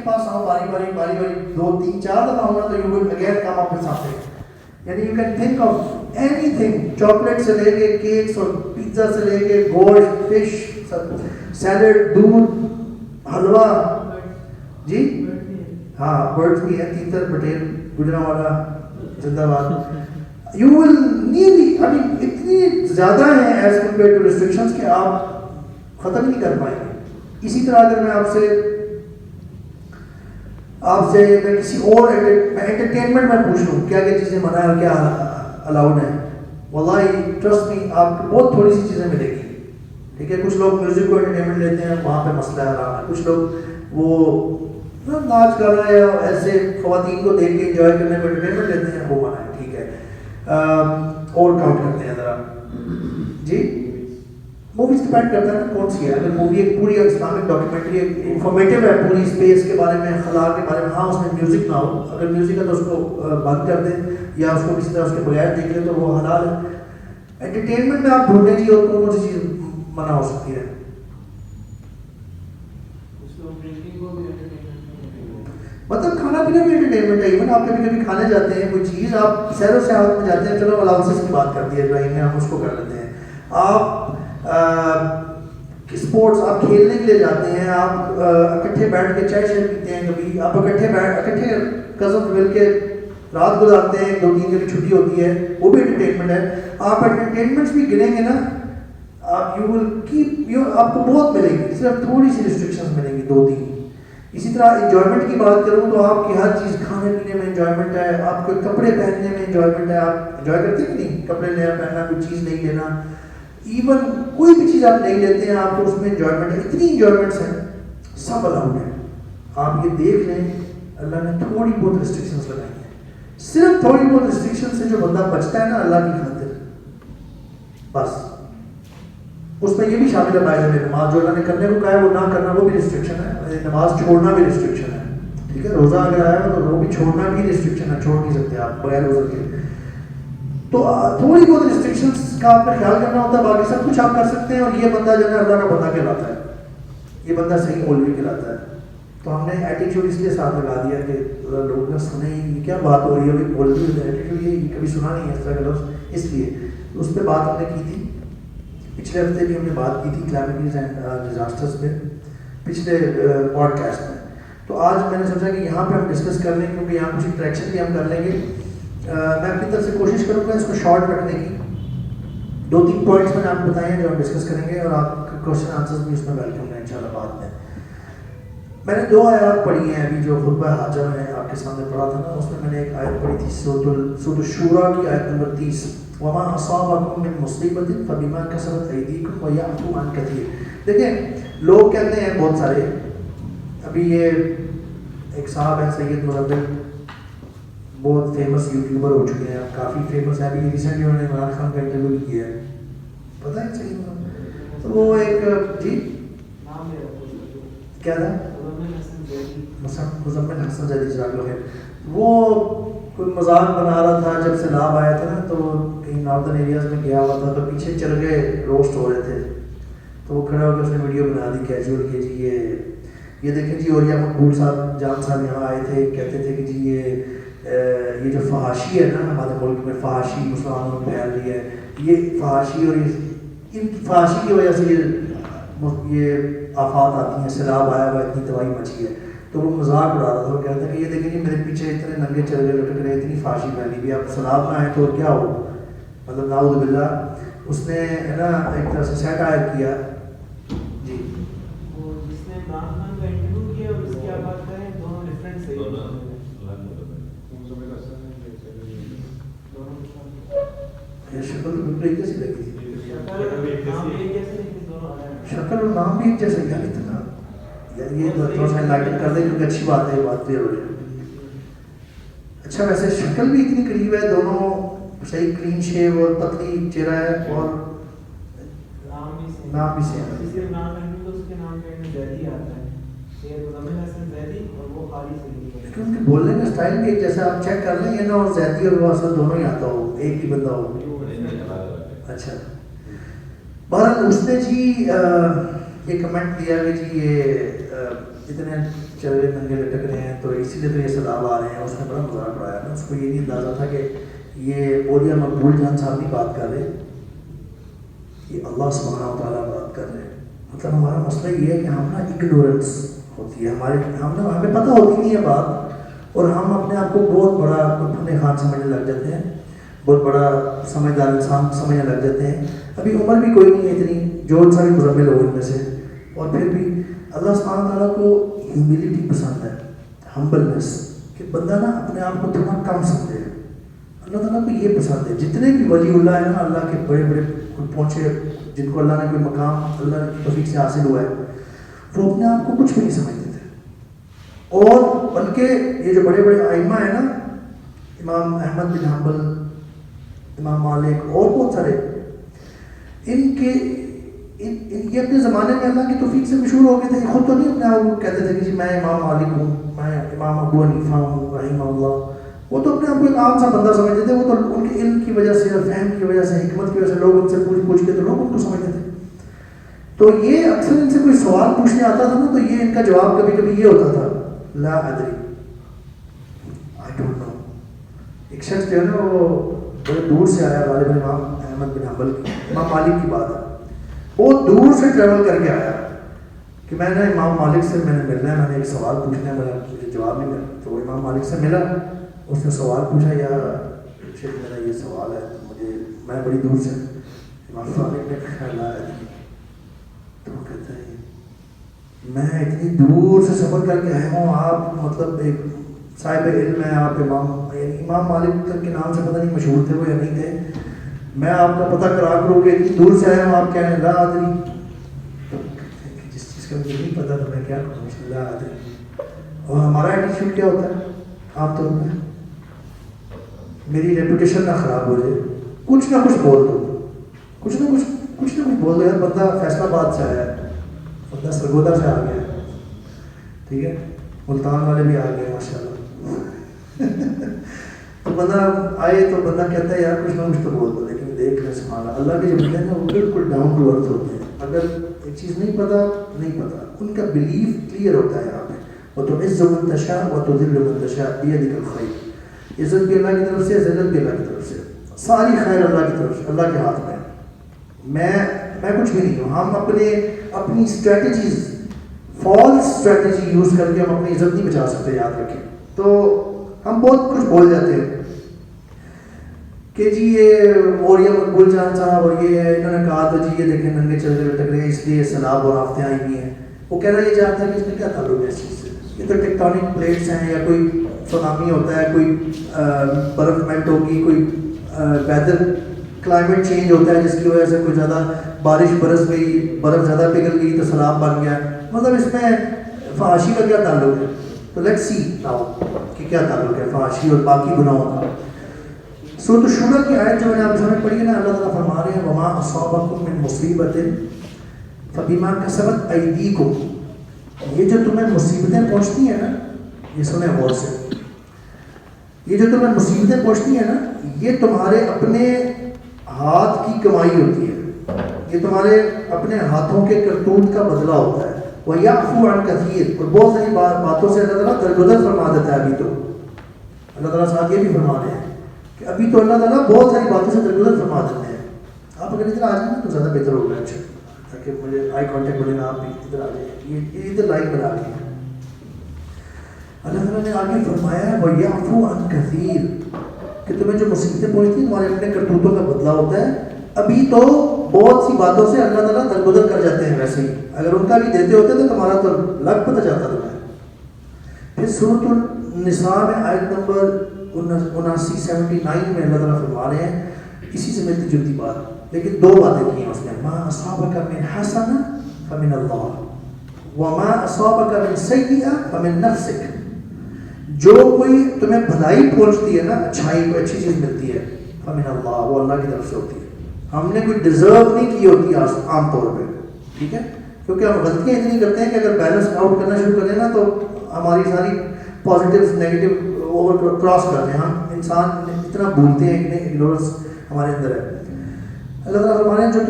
پاس آؤ باری باری 2 3 4 دفعہ ہونا تو you will again come up with something. یعنی you can think of anything, chocolate سے لے کے کیکس اور پیزا سے لے کے گوشت, فش, سیلڈ, دودھ, حلوہ, جی ہاں برڈز بھی ہیں, تیتر, پٹیل, گجرانوالا زندہ باد. یو ول نیڈلی اتنی زیادہ ہیں ایز کمپیئر ٹو ریسٹرکشنز کہ آپ ختم نہیں کر پائیں گے. اسی طرح اگر میں آپ سے میں کسی اور انٹرٹینمنٹ میں پوچھ لوں کیا کیا چیزیں منع ہے اور کیا الاؤڈ ہیں, واللہ ٹرسٹ می آپ کو بہت تھوڑی سی چیزیں ملے گی. ٹھیک ہے, کچھ لوگ میوزک کو انٹرٹینمنٹ لیتے ہیں, وہاں پہ مسئلہ ہے حرام ہے. کچھ لوگ وہ ناچ گانا یا ایسے خواتین کو دیکھ کے انجوائے کرنے کو انٹرٹینمنٹ لیتے ہیں, وہ منع ہے. ٹھیک ہے, اور کاؤنٹ کرتے ہیں ذرا جی. موویز ڈپینڈ کرتا ہے نا کون سی ہے. اگر مووی ایک پوری اسلامک ڈاکیومنٹری انفارمیٹیو ہے پوری اسپیس کے بارے میں, خلا کے بارے میں, ہاں اس میں میوزک نہ ہو, اگر میوزک ہے تو اس کو بند کر دیں یا اس کو کسی طرح اس کے بغیر دیکھ لیں تو وہ حلال ہے. انٹرٹینمنٹ میں آپ ڈھونڈیں جی اور کون سی چیز منع ہو سکتی ہے. مطلب کھانا پینا بھی انٹرٹینمنٹ ہے. ایون آپ کبھی کبھی کھانے جاتے ہیں کوئی چیز, آپ سیر و سیاحت میں جاتے ہیں, چلو الاؤنسز کی بات کر دی ہے ڈرائنگ میں, ہم اس کو کر لیتے ہیں. آپ اسپورٹس آپ کھیلنے کے لیے جاتے ہیں, آپ اکٹھے بیٹھ کے چائے شیئر پیتے ہیں, کبھی آپ اکٹھے کزن مل کے رات گزارتے ہیں, 2 3 دن کی چھٹی ہوتی ہے, وہ بھی انٹرٹینمنٹ ہے. آپ انٹرٹینمنٹس بھی گنیں گے نا, آپ یو ول کیپ آپ کو بہت ملے گی, صرف تھوڑی سی ریسٹرکشنز ملیں گی 2 3. اسی طرح انجوائمنٹ کی بات کروں تو آپ کی ہر چیز, کھانے پینے میں انجوائمنٹ ہے, آپ کو کپڑے پہننے میں انجوائمنٹ ہے. آپ انجوائے کرتے ہیں کہ نہیں, کپڑے نیا پہننا, کوئی چیز نہیں لینا, ایون کوئی بھی چیز آپ نہیں لیتے ہیں آپ کو اس میں انجوائمنٹ ہے. اتنی انجوائمنٹس ہیں, سب الاؤڈ ہے. آپ یہ دیکھ لیں اللہ نے تھوڑی بہت ریسٹرکشنز لگائی ہیں, صرف تھوڑی بہت ریسٹرکشن سے جو بندہ بچتا ہے نا اللہ کی خاطر, بس اس میں یہ بھی شامل ہے باعث میں نماز جو اللہ نے کرنے کو کہا ہے وہ نہ کرنا وہ بھی ریسٹرکشن ہے, نماز چھوڑنا بھی ریسٹرکشن ہے. ٹھیک ہے, روزہ اگر آیا ہو تو وہ بھی چھوڑنا بھی ریسٹرکشن ہے, چھوڑ نہیں سکتے آپ بغیر روزہ کے. تو تھوڑی بہت ریسٹرکشنز کا آپ نے خیال کرنا ہوتا ہے, باقی سب کچھ آپ کر سکتے ہیں. اور یہ بندہ جو ہے اللہ کا بندہ کہلاتا ہے, یہ بندہ صحیح مولوی کہلاتا ہے. تو ہم نے ایٹیٹیوڈ اس لیے ساتھ لگا دیا کہ لوگ نے سنے یہ کیا بات ہو رہی ہے, مولوی ایٹیٹیوڈ یہ کبھی سنا نہیں ہے اس طرح کا لفظ, اس لیے اس پہ بات ہم نے کی تھی. پچھلے ہفتے بھی ہم نے بات کی تھی کلیمٹیز اینڈ ڈیزاسٹرز پہ پچھلے پوڈ کاسٹ میں. تو آج میں نے سوچا کہ یہاں پہ ہم ڈسکس کر لیں کیونکہ یہاں کچھ انٹریکشن بھی ہم کر لیں گے. میں اپنی طرف سے کوشش کروں گا اس کو شارٹ رکھنے کی. 2 3 پوائنٹس میں نے آپ کو بتائے ہیں جو ہم ڈسکس کریں گے, اور آپ کے کوشچن آنسرز بھی اس میں ویلکم ہیں انشاءاللہ بعد میں. میں نے 2 آیات پڑھی ہیں ابھی جو خطبہ حاجہ میں آپ کے سامنے پڑھا تھا نا, اس میں نے ایک آیت پڑھی تھی سورۃ الشورى کی آیت نمبر 30, وما اصابکم من مصیبۃ فبما کسبت ایدیکم ویعفو عن کثیر. دیکھیں لوگ کہتے ہیں بہت سارے, ابھی یہ ایک صاحب ہیں سید مزمل, بہت فیمس یوٹیوبر ہو چکے ہیں, کافی فیمس ہے. ابھی ریسنٹلی انہوں نے عمران خان کا انٹرویو بھی کیا ہے, پتہ ہے سید مزمل, تو وہ ایک جی کیا تھا مزمل حسن زیدی جزاک اللہ خیر. وہ کوئی مذاق بنا رہا تھا جب سیلاب آیا تھا نا, تو کہیں ناردرن ایریاز میں گیا ہوا تھا, تو پیچھے چرگے روسٹ ہو رہے تھے, تو وہ کھڑا ہو کے اس نے ویڈیو بنا دی کیجول کہ جی یہ دیکھیں جی, اور یہ مقبول صاحب جان صاحب یہاں آئے تھے, کہتے تھے کہ جی یہ جو فحاشی ہے نا ہمارے ملک میں, فحاشی مسلمانوں میں پھیل رہی ہے, یہ فحاشی اور ان کی فحاشی کی وجہ سے یہ آفات آتی ہیں, سیلاب آیا ہوا, اتنی تباہی مچی ہے. تو وہ مذاق اڑا رہا تھا, وہ کہتا ہے کہ یہ دیکھیں جی میرے پیچھے اتنے ننگے چرگے لٹک رہے, اتنی فحاشی پھیلی ہوئی, اب سیلاب نہ آئے تو کیا ہو, مطلب نعوذ باللہ. اس نے ہے نا ایک طرح سے سیٹ آئے کیا جی. وہ جس نے عمران خان کا انٹرویو کیا اور اس کی آپ بات کریں, دونوں ڈفرینٹ سے شکل بالکل ایک جیسی لگی تھی, شکل اور نام بھی ایک جیسے, یار اتنا یار یہ تھوڑا سا انلائٹن کر دیں کیونکہ اچھی بات ہے, یہ بات کلیئر ہو جائے. اچھا ویسے شکل بھی اتنی قریب ہے, دونوں صحیح کلین شیو اور پتلی چہرہ ہے, اور نام بھی سیم ہے. لیکن ان کے بولنے کا اسٹائل بھی ایک جیسا, آپ چیک کر لیں یہ نا, اور زیدی اور وہ اصل دونوں ہی آتا ہو, ایک ہی بندہ ہو. اچھا بہرحال اس نے جی یہ کمنٹ دیا کہ جی یہ اتنے چل رہے ننگے لٹک رہے ہیں تو اسی لیے تو یہ سیلاب آ رہے ہیں. اس نے بڑا مذاق اڑایا نا, اس کو یہ نہیں اندازہ تھا کہ یہ اولیاء مقبول جان صاحب نہیں بات کر رہے, یہ اللہ سبحانہ و تعالیٰ بات کر رہے ہیں. مطلب ہمارا مسئلہ یہ ہے کہ ہم نا اگنورنس ہوتی ہے ہمیں پتہ ہوتی نہیں ہے بات, اور ہم اپنے آپ کو بہت بڑا اپنے خان سمجھنے لگ جاتے ہیں, بہت بڑا سمجھدار انسان سمجھنے لگ جاتے ہیں. ابھی عمر بھی کوئی نہیں ہے اتنی جو ان ساری مزمل لوگوں ان میں سے, اور پھر بھی اللہ سبحانہ تعالیٰ کو ہیوملٹی پسند ہے, ہمبلنس, کہ بندہ نا اپنے آپ کو تھوڑا کم سمجھے. اللہ تعالیٰ کو یہ پسند ہے. جتنے بھی ولی اللہ ہے نا, اللہ کے بڑے بڑے پہنچے, جن کو اللہ نے کوئی مقام اللہ کی توفیق سے حاصل ہوا ہے, وہ اپنے آپ کو کچھ بھی نہیں سمجھتے تھے. اور بلکہ یہ جو بڑے بڑے ائمہ ہیں نا, امام احمد بن حنبل, امام مالک اور بہت سارے, ان کے یہ اپنے زمانے میں اللہ کی توفیق سے مشہور ہو گئے تھے. خود تو نہیں اپنے آپ کو کہتے تھے کہ جی میں امام مالک ہوں, میں امام ابو حنیفہ ہوں رحمہ اللہ. وہ تو اپنے آپ کو ایک عام سا بندہ سمجھتے تھے. وہ تو ان کے علم کی وجہ سے, فہم کی وجہ سے, حکمت کی وجہ سے لوگ ان سے پوچھ کے تو لوگ ان کو سمجھتے تھے. تو یہ اکثر ان سے کوئی سوال پوچھنے آتا تھا نا, تو یہ ان کا جواب کبھی کبھی یہ ہوتا تھا, لا ادری, آئی ڈونٹ نو. ایک شخص جو ہے نا وہ بڑے دور سے آیا, غالباً امام احمد بن حنبل کی, امام مالک کی بات ہے, بہت دور سے ٹریول کر کے آیا کہ میں نے امام مالک سے میں نے ملنا ہے, میں نے ایک سوال پوچھنا ہے, مجھے جواب نہیں ملا. تو وہ امام مالک سے ملا, اس نے سوال پوچھا, یا شیخ میرا یہ سوال ہے, مجھے میں بڑی دور سے. امام مالک نے کہا تو وہ کہتا ہے میں اتنی دور سے سفر کر کے آیا ہوں, آپ مطلب ایک صاحب علم ہے, آپ امام مالک کے نام سے پتہ نہیں مشہور تھے وہ یا نہیں تھے, میں آپ کا پتہ کرا کروں کہ اتنی دور سے آیا ہوں, آپ کہہ رہے ہیں لا ادری. جس چیز کا مجھے نہیں پتا تو میں کیا کروں, لا ادری. اور ہمارا ایٹیٹیوڈ کیا ہوتا ہے عام طور پہ, میری ریپوٹیشن نہ خراب ہو جائے, کچھ نہ کچھ بول دو, کچھ نہ کچھ بول دو. یار بندہ فیصل آباد سے آیا ہے, بندہ سرگودا سے آ گیا, ٹھیک ہے, ملتان والے بھی آ گئے ماشاء اللہ. تو بندہ آئے تو بندہ کہتا ہے یار کچھ نہ کچھ تو بول دو. لیکن دیکھ لیں سبحان اللہ کے جو بندے ہیں وہ بالکل ڈاؤن ٹو ارتھ ہوتے ہیں. اگر ایک چیز نہیں پتا, ان کا بلیف کلیئر ہوتا ہے یہاں پہ. وَتُعِزُّ مَن تَشَاءُ وَتُذِلُّ مَن تَشَاءُ بِيَدِكَ الْخَيْرُ. عزت بھی اللہ کی طرف سے, ذلت بھی اللہ کی طرف سے, ساری خیر اللہ کی طرف سے, اللہ کے ہاتھ میں. میں کچھ بھی نہیں ہوں. ہم اپنی اسٹریٹجیز, فالس اسٹریٹجی یوز کر کے ہم اپنی عزت نہیں بچا سکتے, یاد رکھیں. تو ہم بہت کچھ بول جاتے ہیں کہ جی یہ اولیاء مقبول جان صاحب اور یہ انہوں نے کہا تو جی یہ دیکھیں ننگے چل رہے لٹک رہے, اس لیے سیلاب اور آفتیں آئی ہوئی ہیں. وہ کہنا یہ چاہتا ہے کہ اس میں کیا تعلق ہے اس چیز سے, یہ تو ٹیکٹونک پلیٹس ہیں, یا کوئی سونامی ہوتا ہے, کوئی برف میلٹ ہوگی, کوئی ویدر کلائمیٹ چینج ہوتا ہے جس کی وجہ سے کوئی زیادہ بارش برس گئی, برف زیادہ پگھل گئی تو سیلاب بن گیا. مطلب اس میں فحاشی کا کیا تعلق ہے؟ تو لیٹس سی ناؤ کہ کیا تعلق ہے فحاشی اور باقی گناہوں کا. سورۃ الشورى کی آیت جو میں نے آپ کے سامنے پڑھی ہے نا, اللہ تعالیٰ فرما رہے ہیں وَمَا أَصَابَكُم مِّن مُّصِيبَةٍ فَبِمَا كَسَبَتْ أَيْدِيكُمْ. یہ جو تمہیں مصیبتیں پہنچتی ہیں نا, یہ سنیں غور سے, یہ جو تمہیں مصیبتیں پہنچتی ہیں نا, یہ تمہارے اپنے ہاتھ کی کمائی ہوتی ہے, یہ تمہارے اپنے ہاتھوں کے کرتوت کا بدلہ ہوتا ہے. وَيَعْفُو عَنْ كَثِيرٍ, اور بہت ساری باتوں سے اللہ تعالیٰ درگزر فرما دیتا ہے. ابھی تو اللہ تعالیٰ ساتھ یہ بھی فرما رہے ہیں کہ ابھی تو اللہ تعالیٰ بہت ساری باتوں سے درگزر فرما دیتے ہیں. آپ اگر ادھر آ جائیں نا تو زیادہ بہتر ہوگا, اچھا, تاکہ مجھے آئی کانٹیکٹ بنے گا, آپ بھی ادھر آ جائیں, یہ ادھر لائن بنا لی ہے. اللہ تعالیٰ نے آگے فرمایا ہے وَيَعْفُو عَنْ كَثِيرٍ, کہ تمہیں جو مصیبتیں پہنچتی ہیں تمہارے اپنے کرتوتوں کا بدلہ ہوتا ہے. ابھی تو بہت سی باتوں سے اللہ تعالیٰ درگزر کر جاتے ہیں, ویسے ہی اگر ان کا بھی دیتے ہوتے تو تمہارا تو لگ پتہ جاتا تمہیں. پھر سورۃ النساء میں آیت نمبر 79 میں اللہ تعالیٰ فرما رہے ہیں اسی سے ملتی جلتی بات, لیکن دو باتیں کی ہیں اس نے, مَا أَصَابَكَ مِنْ حَسَنَةٍ فَمِنَ اللَّهِ وَمَا أَصَابَكَ مِنْ سَيِّئَةٍ فَمِنْ نَفْسِكَ. جو کوئی تمہیں بھلائی پہنچتی ہے نا, اچھائی کوئی اچھی چیز ملتی ہے, فَمِنَ اللَّهِ, وہ اللہ کی طرف سے ہوتی ہے. ہم نے کوئی ڈیزرو نہیں کی ہوتی عام طور پہ, ٹھیک ہے, کیونکہ ہم غلطیاں اتنی کرتے ہیں کہ اگر بیلنس آؤٹ کرنا شروع کریں نا تو ہماری ساری پازیٹیو نیگیٹو اوور کراس کرتے ہیں. ہم انسان اتنا بھولتے ہیں, اتنے اگنورنس ہمارے اندر ہے. اللہ تعالیٰ فرمانے ہیں جو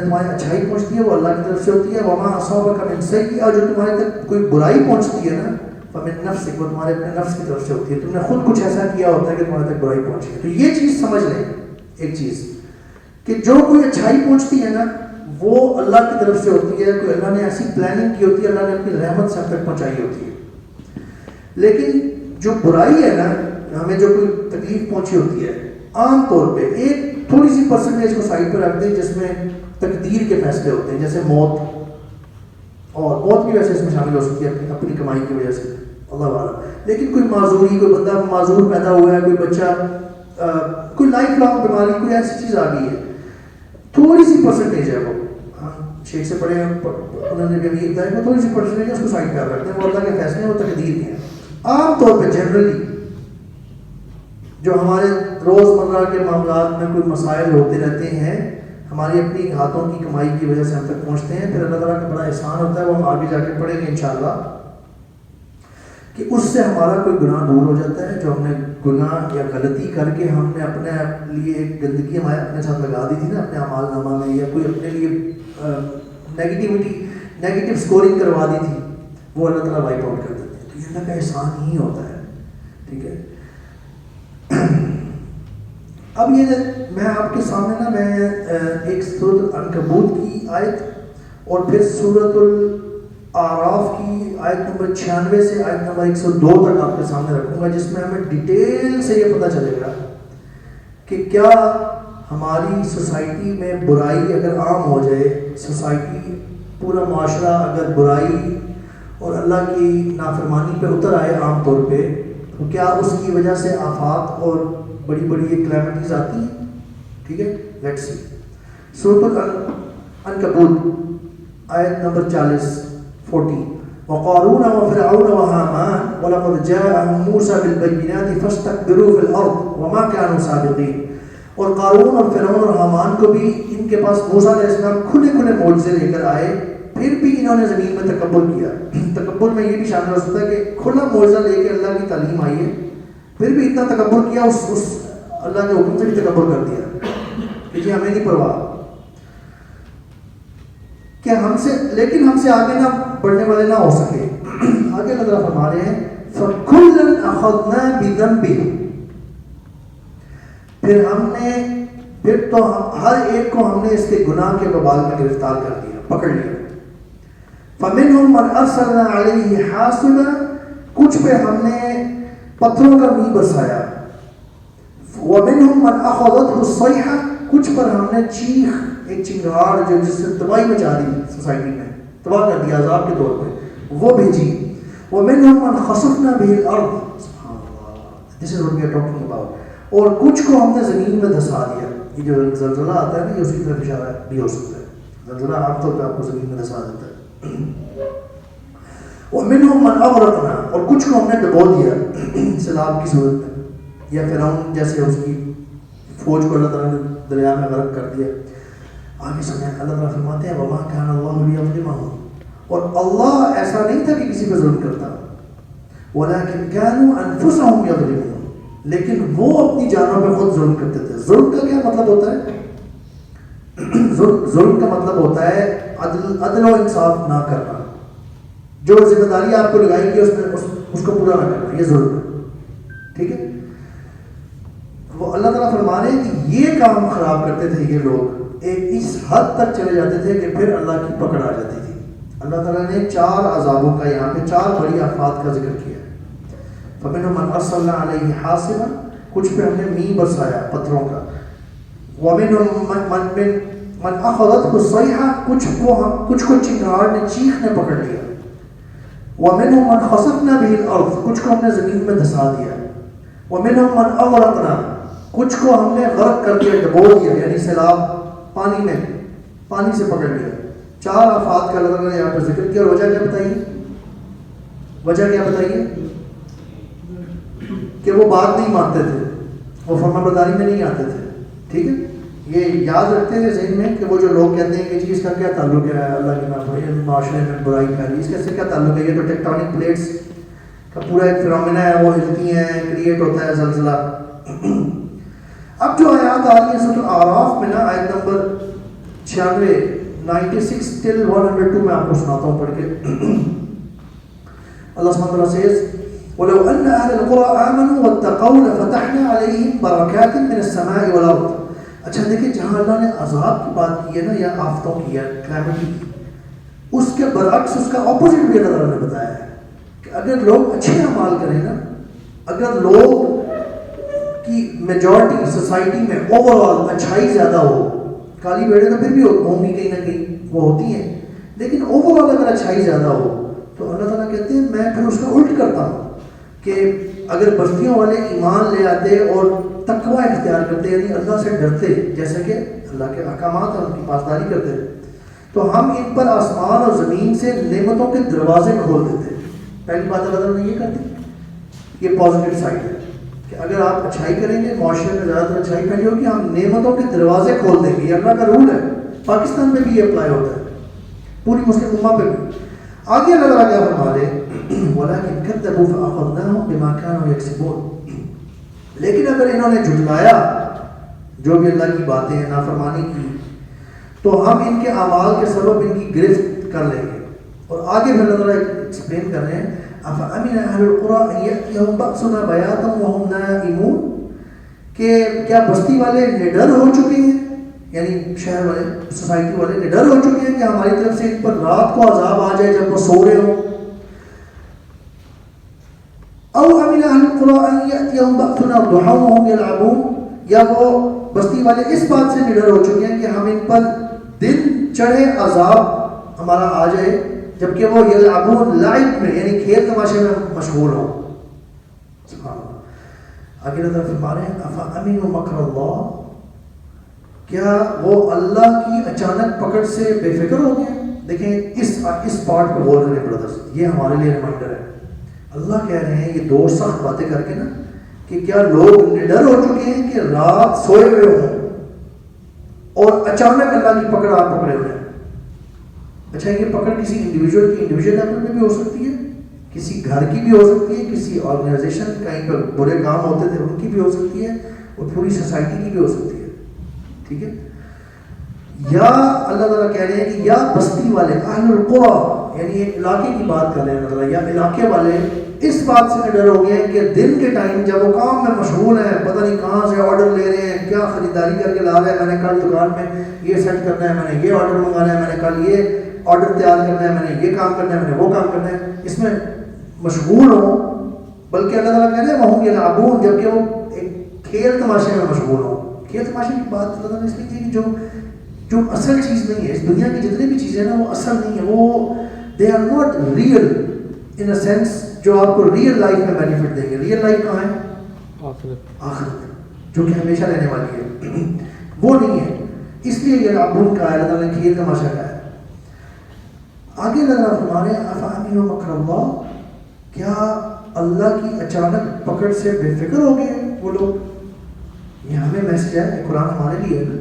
تمہاری اچھائی پہنچتی ہے وہ اللہ کی طرف سے ہوتی ہے. وَمَا أَصَابَكَ مِنْ سَيِّئَةٍ, اور جو تمہارے تک کوئی برائی پہنچتی ہے نا, فمن نفسک، وہ تمہارے اپنے نفس کی طرف سے ہوتی ہے، تم نے خود کچھ ایسا کیا ہوتا ہے کہ تمہارے تک برائی پہنچی ہے. تو یہ چیز سمجھ لیں ایک چیز کہ جو کوئی اچھائی پہنچتی ہے نا وہ اللہ کی طرف سے ہوتی ہے، کوئی اللہ نے ایسی پلاننگ کی ہوتی ہے، اللہ نے اپنی رحمت سے ہم تک پہنچائی ہوتی ہے. لیکن جو برائی ہے نا، ہمیں جو کوئی تکلیف پہنچی ہوتی ہے، عام طور پہ ایک تھوڑی سی پرسنٹیج کو سائڈ پہ رکھ دیں جس میں تقدیر کے فیصلے ہوتے ہیں، جیسے موت، اور موت بھی ویسے اس میں شامل ہو سکتی ہے اپنی کمائی کی وجہ سے، اللہ والا. لیکن کوئی معذوری، کوئی بندہ معذور پیدا ہوا ہے، کوئی بچہ کوئی لائف لانگ بیماری، کوئی ایسی چیز آ گئی ہے، تھوڑی سی پرسنٹیج ہے وہ، شیخ سے پڑھے انہوں نے بھی امیر بتایا، وہ تھوڑی سی پرسنٹیج ہے، اس کو سائڈ پہ رکھتے ہیں، وہ اللہ کے فیصلے ہیں، وہ تقدیر نہیں ہے. عام طور پہ جنرلی جو ہمارے روزمرہ کے معاملات میں کوئی مسائل ہوتے رہتے ہیں، ہماری اپنی ہاتھوں کی کمائی کی وجہ سے ہم تک پہنچتے ہیں، پھر اللہ تعالیٰ کا بڑا احسان ہوتا ہے، وہ ہم آگے جا کے پڑھیں گے انشاءاللہ، کہ اس سے ہمارا کوئی گناہ دور ہو جاتا ہے. جو ہم نے گناہ یا غلطی کر کے ہم نے اپنے لیے ایک گندگی ہمارے اپنے ساتھ لگا دی تھی نا اپنے اعمال نامہ میں، یا کوئی اپنے لیے نیگیٹو اسکورنگ کروا دی تھی، وہ اللہ تعالیٰ وائپ آؤٹ کر دیتے ہیں. تو یہ اللہ کا احسان ہی ہوتا ہے. ٹھیک ہے. اب یہ میں آپ کے سامنے نا میں ایک سورۃ العنکبوت کی آیت اور پھر سورۃ الاعراف کی آیت نمبر 96 سے آیت نمبر 102 تک آپ کے سامنے رکھوں گا، جس میں ہمیں ڈیٹیل سے یہ پتہ چلے گا کہ کیا ہماری سوسائٹی میں برائی اگر عام ہو جائے، سوسائٹی پورا معاشرہ اگر برائی اور اللہ کی نافرمانی پہ اتر آئے عام طور پہ، تو کیا اس کی وجہ سے آفات اور بڑی بڑی یہ کلیمٹیز آتی ہیں. ٹھیک ہے. لیٹس سی سورۃ العنکبوت آیت نمبر 40 وقارون وفرعون وهامان ولقد جاءهم موسى بالبينات فاستكبروا في الارض وما كانوا سابقين. اور قارون اور فرعون اور حامان کو بھی ان کے پاس موسیٰ علیہ السلام کھلے کھلے معجزے لے کر آئے، پھر بھی انہوں نے زمین میں تکبر کیا. تکبر میں یہ بھی شامل ہو سکتا ہے کہ کھلا معجزہ لے کے اللہ کی تعلیم آئی ہے، پھر بھی اتنا تکبر کیا، اس اللہ کے حکم سے بھی تکبر کر دیا کہ جی ہمیں نہیں پرواہ کہ ہم سے، لیکن ہم سے آگے نہ بڑھنے والے نہ ہو سکے. آگے اللہ تعالیٰ فرما رہے ہیں فَكُلًّا أَخَذْنَا بِذَنبِهِ، پھر تو ہر ایک کو ہم نے اس کے گناہ کے وبال میں گرفتار کر دیا، پکڑ لیا. فَمِنْهُمْ مَنْ أَرْسَلْنَا عَلَيْهِ حَاصِبًا، کچھ پہ ہم نے پتھروں کا میل برسایا. وَمِنْهُمْ مَنْ أَخَذَتْهُ الصَّيْحَةُ، کچھ پر ہم نے چیخ، ایک چنگاڑ جو جس سے تباہی مچا دی سوسائٹی میں، تباہ کر دیا عذاب کے طور پہ، وہ بھیجی. وَمِنْهُمْ مَنْ خَسَفْنَا بِهِ الْأَرْضِ، سبحان اللہ، this is what we are talking about. اور کچھ کو ہم نے زمین میں دھسا دیا. یہ جو زلزلہ آتا ہے نا، یہ اسی طرف اشارہ بھی ہو سکتا ہے. زلزلہ عام طور پہ آپ کو زمین میں دھسا دیتا ہے. وَمِنْهُمْ مَنْ أَغْرَقْنَا، اور کچھ کو ہم نے ڈبو دیا سیلاب کی صورت میں، یا فرعون جیسے اس کی فوج کو اللہ تعالیٰ نے دریا میں غرق کر دیا. آگے سمجھیں اللہ تعالیٰ فرماتے ہیں وَمَا كَانَ اللَّهُ لِيَظْلِمَهُمْ، اور اللہ ایسا نہیں تھا کہ کسی پہ ظلم کرتا، وَلَكِنْ كَانُوا أَنفُسَهُمْ يَظْلِمُونَ، لیکن وہ اپنی جانوں پہ خود ظلم کرتے تھے. ظلم کا کیا مطلب ہوتا ہے؟ ظلم کا مطلب ہوتا ہے عدل و انصاف نہ کرنا. جو ذمہ داری آپ کو لگائی گئی اس کو پورا نہ کرنا، یہ ظلم ہے. ٹھیک ہے. وہ اللہ تعالیٰ فرما رہے ہیں کہ یہ کام خراب کرتے تھے یہ لوگ، ایک اس حد تک چلے جاتے تھے کہ پھر اللہ کی پکڑ آ جاتی تھی. اللہ تعالیٰ نے 4 عذابوں کا یہاں پہ 4 بڑی آفات کا ذکر کیا. فَمِنْهُمْ مَنْ أَرْسَلْنَا عَلَيْهِ حَاصِبًا، کچھ پہ ہم نے می برسایا پتھروں کا. وَمِنْهُمْ مَنْ أَخَذَتْهُ الصَّيْحَةُ، کچھ کو چنگاڑ نے، چیخ نے پکڑ لیا. وَمِنْهُمْ مَنْ خَسَفْنَا بِهِ الْأَرْضِ، کچھ کو ہم نے زمین میں دھسا دیا. وَمِنْهُمْ مَنْ أَغْرَقْنَا، کچھ کو ہم نے غرق کر دیا، ڈبو دیا، یعنی سیلاب پانی سے پکڑ لیا. 4 آفات کا اللہ نے یہاں پر ذکر کیا. اور وجہ کیا بتائیے؟ وجہ کیا بتائیے؟ کہ وہ بات نہیں مانتے تھے، وہ فرمانبرداری میں نہیں آتے تھے. ٹھیک ہے. یہ یاد رکھتے ہیں ذہن میں کہ وہ جو لوگ کہتے ہیں کہ جی اس کا کیا تعلق ہے اللہ کے نافرمانی معاشرے میں برائی پھیلی، اس کا سے کیا تعلق ہے؟ یہ تو ٹیکٹونک پلیٹس کا پورا ایک فنومینا ہے، وہ ہلتی ہیں، کریٹ ہوتا ہے زلزلہ. اب جو آیات آ رہی ہیں سورۃ الاعراف میں نا، آیت نمبر 96 till 102 میں آپ کو سناتا ہوں پڑھ کے. Allah subhanahu wa ta'ala says, وَلَوْ أَنَّ أَهْلَ الْقُرَىٰ آمَنُوا وَاتَّقَوْا لَفَتَحْنَا عَلَيْهِمْ بَرَكَاتٍ مِّنَ السَّمَاءِ وَالْأَرْضِ. اچھا دیکھیں جہاں اللہ نے عذاب کی بات کی ہے نا یا آفتوں کی ہے کلیمٹی کی، اس کے برعکس اس کا اپوزٹ بھی اللہ تعالیٰ نے بتایا ہے کہ اگر لوگ اچھے اعمال کریں نا، اگر لوگ کی میجورٹی سوسائٹی میں اوور آل اچھائی زیادہ ہو، کالی بیڑے تو پھر بھی ہوں گی کہیں نہ کہیں وہ ہوتی ہیں، لیکن اوور آل اگر اچھائی زیادہ ہو تو اللہ تعالیٰ کہتے ہیں میں پھر اس کا الٹ کرتا ہوں کہ اگر بستیوں والے ایمان لے آتے اور تقوی اختیار کرتے یعنی اللہ سے ڈرتے، جیسے کہ اللہ کے احکامات ہیں ان کی پاسداری کرتے، تو ہم ان پر آسمان اور زمین سے نعمتوں کے دروازے کھول دیتے. پہلی بات اللہ تعالیٰ نے یہ کر دی، یہ پازیٹیو سائڈ ہے کہ اگر آپ اچھائی کریں گے معاشرے میں زیادہ تر اچھائی پھیلی ہوگی، ہم نعمتوں کے دروازے کھول دیں گے. یہ اللہ کا رول ہے، پاکستان میں بھی یہ اپلائی ہوتا ہے، پوری مسلم امہ پہ بھی. آگے اللہ تعالیٰ کیا فرما رہے وَلَٰكِنْ كَذَّبُوا فَأَخَذْنَاهُمْ بِمَا كَانُوا يَكْسِبُونَ. لیکن اگر انہوں نے جھٹلایا جو بھی اللہ کی باتیں ہیں، نافرمانی کی، تو ہم ان کے اعمال کے سبب ان کی گرفت کر لیں گے. اور آگے پھر اللہ تعالیٰ ایکسپلین کر رہے ہیں أَفَأَمِنَ أَهْلُ الْقُرَىٰ أَن يَأْتِيَهُمْ بَأْسُنَا بَيَاتًا وَهُمْ نَائِمُونَ، کہ کیا بستی والے نڈر ہو چکے ہیں، یعنی شہر والے سوسائٹی والے نڈر ہو چکے ہیں کہ ہماری طرف سے ان پر رات کو عذاب آ جائے جب وہ سو رہے ہوں. او امن اہل القرى ان ياتيهم بأسنا ضحى وهم يلعبون، یا وہ بستی والے اس بات سے نڈر ہو چکے ہیں کہ ہم ان پر دن چڑھے عذاب ہمارا آ جائے جبکہ وہ یلعبون لعب میں یعنی کھیل تماشے میں مشغول ہوں. سبحان اللہ. آگے اللہ فرما رہے ہیں افامنوا مکر اللہ، کیا وہ اللہ کی اچانک پکڑ سے بے فکر ہو گئے. دیکھیں اس پارٹ پہ غور کریں برادرز، یہ ہمارے لیے ریمائنڈر ہے. اللہ کہہ رہے ہیں یہ دو سخت باتیں کر کے نا کہ کیا لوگ نڈر ہو چکے ہیں کہ رات سوئے ہوئے ہوں اور اچانک اللہ کی پکڑ آپ پکڑے ہوئے ہیں. اچھا یہ پکڑ کسی انڈیویجول کی انڈیویجول لیول میں بھی ہو سکتی ہے، کسی گھر کی بھی ہو سکتی ہے، کسی آرگنائزیشن کہیں پر برے کام ہوتے تھے ان کی بھی ہو سکتی ہے، اور پوری سوسائٹی کی بھی ہو سکتی ہے. ٹھیک ہے. یا اللہ تعالیٰ کہہ رہے ہیں کہ یا بستی والے اہل القرى یعنی ایک علاقے کی بات کر رہے ہیں اللہ تعالیٰ، یا علاقے والے اس بات سے ڈر ہو گئے ہیں کہ دن کے ٹائم جب وہ کام میں مشغول ہیں، پتہ نہیں کہاں سے آرڈر لے رہے ہیں، کیا خریداری کر کے لا رہے ہیں، میں نے کل دکان میں یہ سیٹ کرنا ہے، میں نے یہ آرڈر منگانا ہے، میں نے کل یہ آرڈر تیار کرنا ہے، میں نے یہ کام کرنا ہے، میں نے وہ کام کرنا ہے، اس میں مشغول ہوں. بلکہ اللہ تعالیٰ کہہ رہے ہیں وہم یلعبون، جبکہ وہ ایک کھیل تماشے میں مشغول ہوں. کھیل تماشے کی بات اللہ تعالیٰ نے اس لیے کی کہ جو اصل چیز نہیں ہے، اس دنیا کی جتنی بھی چیزیں نا وہ اصل نہیں ہے، وہ they are not real in a sense جو آپ کو ریئل لائف میں بینیفٹ دیں گے. ریئل لائف کہاں ہے؟ آخرت، جو کہ ہمیشہ رہنے والی ہے، وہ نہیں ہے. اس لیے یہ یلعبون کا ہے، اللہ تعالیٰ نے کھیل تماشا کا ہے. آگے اللہ فرما رہے ہیں افامنوا مکر اللہ، کیا اللہ کی اچانک پکڑ سے بے فکر ہو گئے وہ لوگ. یہ ہمیں میسج ہے، یہ قرآن ہمارے لیے ہے نا.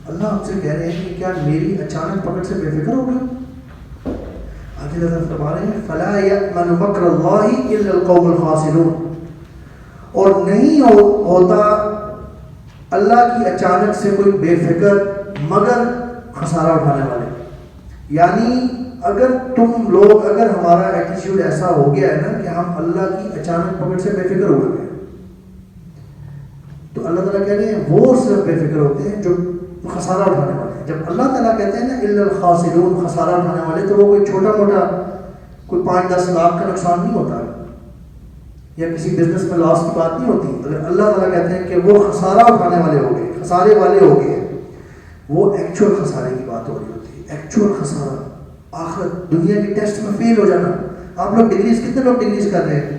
اللہ ہم سے کہہ رہے ہیں کہ کیا میری اچانک پکڑ سے بے فکر ہو گئے. آگے اللہ فرما رہے ہیں فلا یأمن مکر اللہ الا القوم الخاسرون، اور نہیں ہوتا اللہ کی اچانک سے کوئی بے فکر مگر خسارہ اٹھانے والے. یعنی اگر تم لوگ اگر ہمارا ایٹیٹیوڈ ایسا ہو گیا ہے نا کہ ہم اللہ کی اچانک پکڑ سے بے فکر ہو گئے، تو اللہ تعالیٰ کہہ رہے ہیں وہ صرف بے فکر ہوتے ہیں جو خسارہ اٹھانے والے ہیں. جب اللہ تعالیٰ کہتے ہیں نا الا الخاسرون، خسارہ اٹھانے والے، تو وہ کوئی چھوٹا موٹا کوئی 5-10 لاکھ کا نقصان نہیں ہوتا یا کسی بزنس میں لاس کی بات نہیں ہوتی. اگر اللہ تعالیٰ کہتے ہیں کہ وہ خسارہ اٹھانے والے ہو گئے، خسارے والے ہو گئے، وہ ایکچوئل خسارے کی بات ہو رہی ہوتی ہے. ایکچوئل خسارہ آخرت، دنیا کے ٹیسٹ میں فیل ہو جانا. آپ لوگ ڈگریز، کتنے لوگ ڈگریز کر رہے ہیں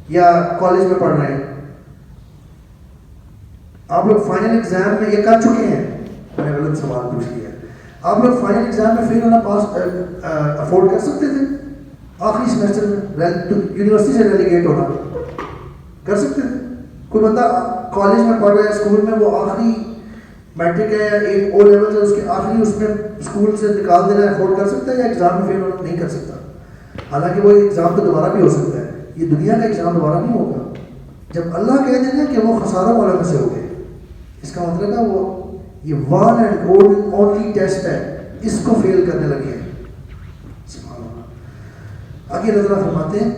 یا کالج میں پڑھ رہے ہیں؟ آپ لوگ فائنل ایگزام میں یہ کر چکے ہیں؟ میں نے غلط سوال پوچھ لیا. آپ لوگ فائنل ایگزام میں فیل ہونا افورڈ کر سکتے تھے؟ آخری سیمسٹر میں یونیورسٹی سے ریلیگیٹ ہونا کر سکتے تھے؟ کوئی بندہ کالج میں پڑھ رہا ہے، اسکول میں، وہ آخری میٹرک ہے یا ایک او لیول ہے، اس کے آخری اس میں اسکول سے نکال دینا ہے، افورڈ کر سکتا ہے یا ایگزام میں فیل ہونا نہیں کر سکتا؟ حالانکہ وہ ایگزام تو دوبارہ بھی ہو سکتا ہے. یہ دنیا کا ایگزام دوبارہ نہیں ہوگا. جب اللہ کہہ دیں گے کہ وہ خسارہ والوں میں سے ہو گئے، اس کا مطلب ہے وہ یہ ون اینڈ اونلی ٹیسٹ ہے، اس کو فیل کرنے لگے ہیں. سبحان اللہ. آگے اللہ تعالیٰ فرماتے ہیں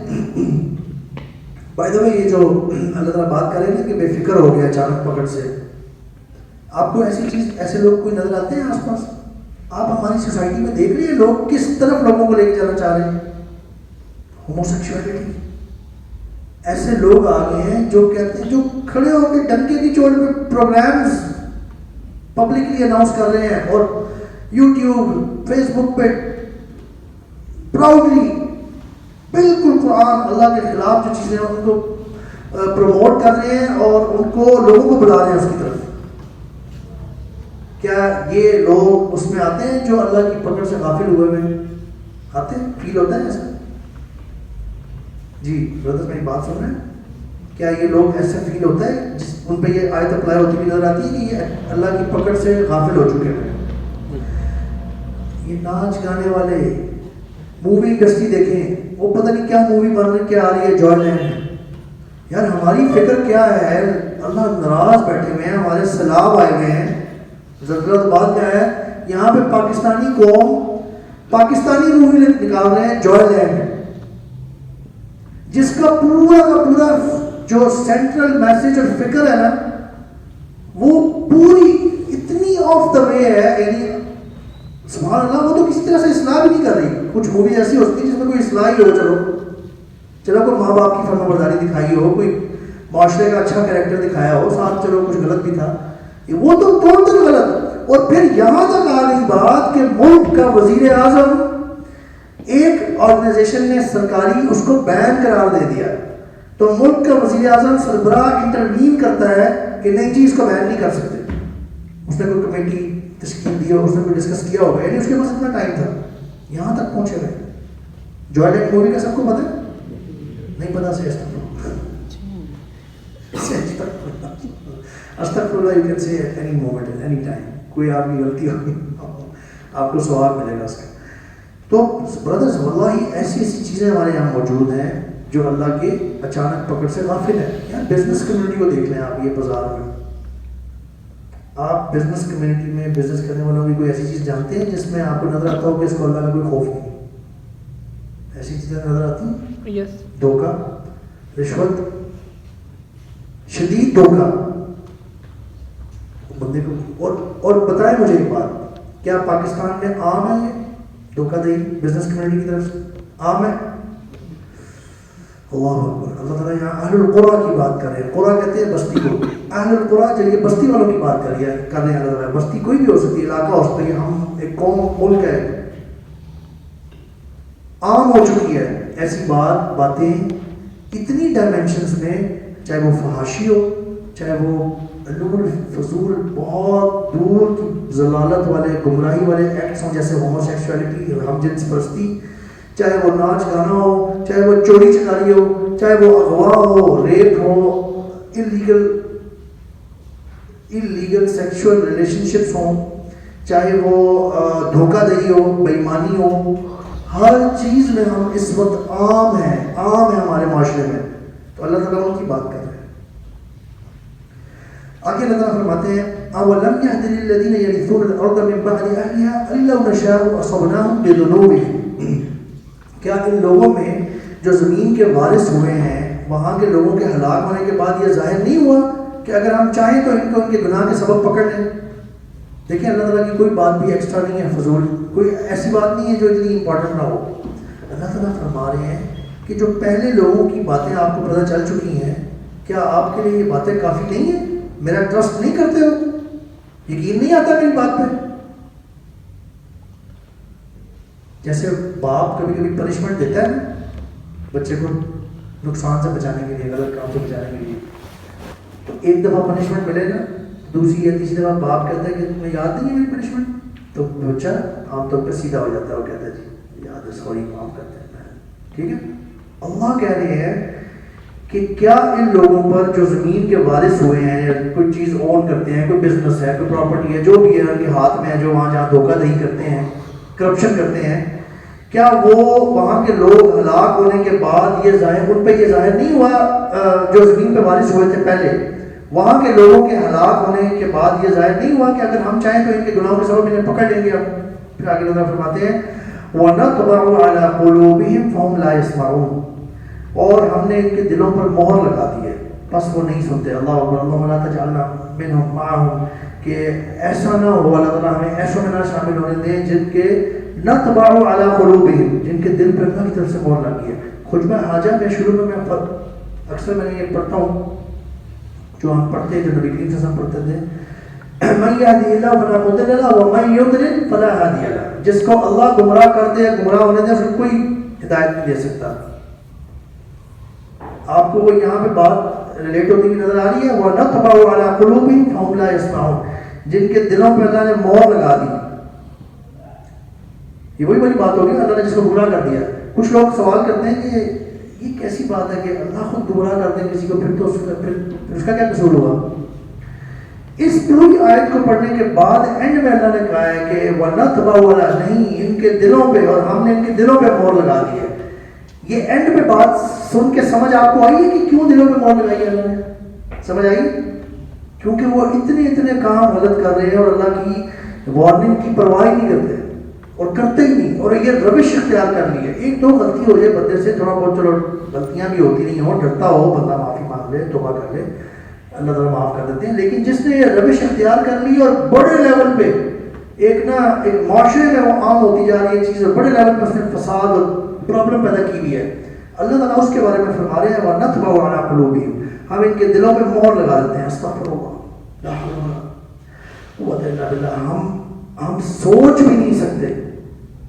بائی دا وے یہ جو اللہ تعالیٰ بات کر رہے ہیں کہ بے فکر ہو گیا اچانک پکڑ سے، آپ کو ایسی چیز ایسے لوگ کوئی نظر آتے ہیں آس پاس؟ آپ ہماری سوسائٹی میں دیکھ رہے ہیں لوگ کس طرف لوگوں کو لے کے جانا چاہ رہے ہیں؟ ہوموسیکشولیٹی، ایسے لوگ آ گئے ہیں جو کہتے ہیں، جو کھڑے ہو کے ڈنکے کی چوٹ پہ پروگرامز پبلکلی اناؤنس کر رہے ہیں اور یوٹیوب فیس بک پہ پراؤڈلی بالکل قرآن اللہ کے خلاف جو چیزیں ہیں ان کو پروموٹ کر رہے ہیں اور ان کو لوگوں کو بلا رہے ہیں اس کی طرف. کیا یہ لوگ اس میں آتے ہیں جو اللہ کی پکڑ سے غافل ہوئے ہیں؟ آتے ہیں؟ فیل ہوتا ہے ایسا؟ جی بردر میری بات سن رہے ہیں؟ کیا یہ لوگ ایسا فیل ہوتا ہے جس ان پہ یہ آیت اپلائی ہوتی ہوئی نظر آتی ہے کہ یہ اللہ کی پکڑ سے غافل ہو چکے ہیں؟ یہ ناچ گانے والے مووی انڈسٹری دیکھیں، وہ پتہ نہیں کیا مووی بن رہی کیا آ رہی ہے جوائے لینڈ. یار ہماری فکر کیا ہے؟ اللہ ناراض بیٹھے ہوئے ہیں، ہمارے سیلاب آئے ہوئے ہیں. ضرورت بات کیا ہے؟ یہاں پہ پاکستانی قوم پاکستانی مووی نکال رہے ہیں جوائے لینڈ، جس کا پورا جو سینٹرل میسج اور فکر ہے نا وہ پوری اتنی آف دا وے ہے، یعنی سبحان اللہ وہ تو کسی طرح سے اصلاح بھی نہیں کر رہی. کچھ مووی ایسی ہوتی ہے جس میں کوئی اصلاح ہی ہو، چلو کوئی ماں باپ کی فرما برداری دکھائی ہو، کوئی معاشرے کا اچھا کریکٹر دکھایا ہو، ساتھ چلو کچھ غلط بھی تھا، وہ تو ٹوٹل غلط. اور پھر یہاں تک آ گئی بات کہ ملک کا وزیر اعظم ایک آرگنائزیشن نے سرکاری اس کو بین قرار دے دیا، تو ملک کا وزیر اعظم سربراہ انٹروین کرتا ہے کہ نہیں جی اس کو بین نہیں کر سکتے. اس نے کوئی کمیٹی تشکیل دی اور اس نے کوئی ڈسکس کیا ہوگا، یعنی اس کے پاس اتنا ٹائم تھا. یہاں تک پہنچے ہوئے. جوائے لینڈ مووی کا سب کو پتہ ہے؟ نہیں پتا سے استغفراللہ، you can say at any moment at any time. کوئی آپ کی غلطی ہوگی آپ کو ثواب ملے گا اس کا. تو برادرز واللہ ایسی ایسی چیزیں ہمارے یہاں موجود ہیں جو اللہ کے اچانک پکڑ سے غافل ہے. یار بزنس کمیونٹی کو دیکھ لیں آپ، یہ بازار میں آپ بزنس کمیونٹی میں بزنس کرنے والوں کی کوئی ایسی چیز جانتے ہیں جس میں آپ کو نظر آتا ہو کہ اس کو اللہ کا کوئی خوف نہیں؟ ایسی چیزیں نظر آتی ہیں؟ یس. دھوکہ، رشوت، شدید دھوکہ بندے کو. اور بتائیں مجھے ایک بات، کیا پاکستان میں عام ہے یہ دھوکہ دہی بزنس کمیونٹی کی طرف سے؟ عام ہے؟ اللہ اکبر. اللہ تعالیٰ یہاں اہل القرآ کی بات کر رہے ہیں. قرآ کہتے ہیں بستی کو. اہل القرآ جو یہ بستی والوں کی بات کر رہے ہیں اللہ تعالیٰ. بستی کوئی بھی ہو سکتی ہے، علاقہ ہو سکتا ہے، ہم ایک قوم ملک ہے. عام ہو چکی ہے ایسی باتیں اتنی ڈائمینشنز میں، چاہے وہ فحاشی ہو، چاہے وہ فضول بہت دور کی ضلالت والے گمراہی والے ایکٹس ہوں جیسے ہوموسیکشولیٹی، ہم جنس پرستی، چاہے وہ ناچ گانا ہو، چاہے وہ چوری چکاری ہو، چاہے وہ اغوا ہو، ریپ ہو، انلیگل سیکشول ریلیشن شپس ہوں، چاہے وہ دھوکہ دہی ہو، بے ایمانی ہو. ہر چیز میں ہم اس وقت عام ہے ہمارے معاشرے میں. تو اللہ تعالیٰ ان کی بات کر رہے ہیں. آگے اللہ تعالیٰ فرماتے ہیں اَوَلَمْ يَهْدِ لِلَّذِينَ يَرِثُونَ الْأَرْضَ مِنْ بَعْدِ أَهْلِهَا أَن لَّوْ نَشَاءُ أَصَبْنَاهُم بِذُنُوبِهِمْ. کیا ان لوگوں میں جو زمین کے وارث ہوئے ہیں وہاں کے لوگوں کے ہلاک ہونے کے بعد یہ ظاہر نہیں ہوا کہ اگر ہم چاہیں تو ان کو ان کے گناہ کے سبب پکڑ لیں؟ دیکھیں اللہ تعالیٰ کی کوئی بات بھی ایکسٹرا نہیں ہے، فضول کوئی ایسی بات نہیں ہے جو اتنی امپورٹنٹ نہ ہو. اللہ تعالیٰ فرما رہے ہیں کہ جو پہلے لوگوں کی باتیں آپ کو پتہ چل چکی ہیں، کیا آپ کے لیے یہ باتیں کافی نہیں ہیں؟ میرا ٹرسٹ نہیں کرتے ہو؟ یقین نہیں آتا میری بات پہ؟ جیسے باپ کبھی کبھی پنشمنٹ دیتا ہے نا بچے کو نقصان سے بچانے کے لیے، غلط کام سے بچانے کے لیے، تو ایک دفعہ پنشمنٹ ملے گا، دوسری یا تیسری دفعہ باپ کہتا ہے کہ تمہیں یاد نہیں ہے میری پنشمنٹ، تو بچہ عام طور پہ سیدھا ہو جاتا ہے، وہ کہتا ہے جی یاد ہے، سوری، معاف کرتے ہیں. ٹھیک ہے. اللہ کہہ رہے ہیں کہ کیا ان لوگوں پر جو زمین کے وارث ہوئے ہیں یا کوئی چیز اون کرتے ہیں، کوئی بزنس ہے، کوئی پراپرٹی ہے، جو بھی ہے ان کے ہاتھ میں ہے، جو وہاں جہاں دھوکہ دہی کرتے ہیں، کرپشن کرتے ہیں، کیا وہ وہاں کے لوگ ہلاک ہونے کے بعد یہ ظاہر ان پہ یہ ظاہر نہیں ہوا جو زمین پہ وارث ہوئے تھے پہلے، وہاں کے لوگوں کے ہلاک ہونے کے بعد یہ ظاہر نہیں ہوا کہ اگر ہم چاہیں تو ان کے گناہوں کے سبب انہیں پکڑ لیں گے؟ اب پھر آگے اللہ فرماتے ہیں وَنَطْبَعُ عَلَى قُلُوبِهِمْ فَهُمْ لَا يَسْمَعُونَ، اور ہم نے ان کے دلوں پر مہر لگا دی ہے بس وہ نہیں سنتے. اللہ اکبر. اللہم لا تجعلنا منہم معہم، کہ ایسا نہ ہو اللہ تعالیٰ ہمیں ایسوں میں نہ شامل ہونے دیں جن کے نطبع علی قلوبہم، جن کے دل پر اللہ کی طرف سے مہر لگی ہے. خطبہ حاجہ میں شروع میں اکثر میں یہ پڑھتا ہوں جو ہم پڑھتے ہیں، جو نبی کریم صلی اللہ علیہ وسلم پڑھتے تھے، من یہدی اللہ فلا مضل لہ ومن یضلل فلا ہادی لہ. جس کو اللہ گمراہ کر دے، گمراہ ہونے دے، پھر کوئی ہدایت نہیں دے سکتا. آپ کو وہ یہاں پہ بات ریلیٹ ہوتی ہوئی نظر آ رہی ہے. وَنَطْبَعُ عَلَىٰ قُلُوبِهِمْ فَهُمْ لَا يَسْمَعُونَ، جن کے دلوں پہ اللہ نے مہر لگا دی. یہ وہی بڑی بات ہوگی اللہ نے جس کو گمراہ کر دیا. کچھ لوگ سوال کرتے ہیں کہ یہ کیسی بات ہے کہ اللہ خود گمراہ کر دے کسی کو، پھر تو اس کا کیا قصور ہوا. اس پوری آیت کو پڑھنے کے بعد اینڈ میں اللہ نے کہا ہے کہ وَنَطْبَعُ عَلَىٰ، نہیں، ان کے دلوں پہ، اور ہم نے ان کے دلوں پہ مہر لگا دی ہے. یہ اینڈ پہ بات سن کے سمجھ آپ کو آئی ہے کہ کیوں دلوں پہ مہر لگائی ہے اللہ نے؟ سمجھ آئی؟ کیونکہ وہ اتنے کام غلط کر رہے ہیں اور اللہ کی وارننگ کی پرواہ نہیں کرتے اور کرتے ہی نہیں، اور یہ روش اختیار کر لی ہے. ایک دو غلطی ہو جائے بندے سے، تھوڑا بہت چلو غلطیاں بھی ہوتی نہیں ہوں، ڈرتا ہو بندہ معافی مانگ لے، توبہ کر لے، اللہ تعالیٰ معاف کر دیتے ہیں. لیکن جس نے یہ روش اختیار کر لی اور بڑے لیول پہ ایک معاشرے میں وہ عام ہوتی جا رہی ہے چیز، اور بڑے لیول پہ اس نے فساد اور پرابلم پیدا کی ہوئی ہے، اللہ تعالیٰ اس کے بارے میں فرما رہے ہیں وَنَطْبَعُ عَلَىٰ قُلُوبِهِمْ، ہم ان کے دلوں پہ مہر لگا دیتے ہیں. استغفر اللہ، لا حول ولا قوة الا باللہ. ہم سوچ بھی نہیں سکتے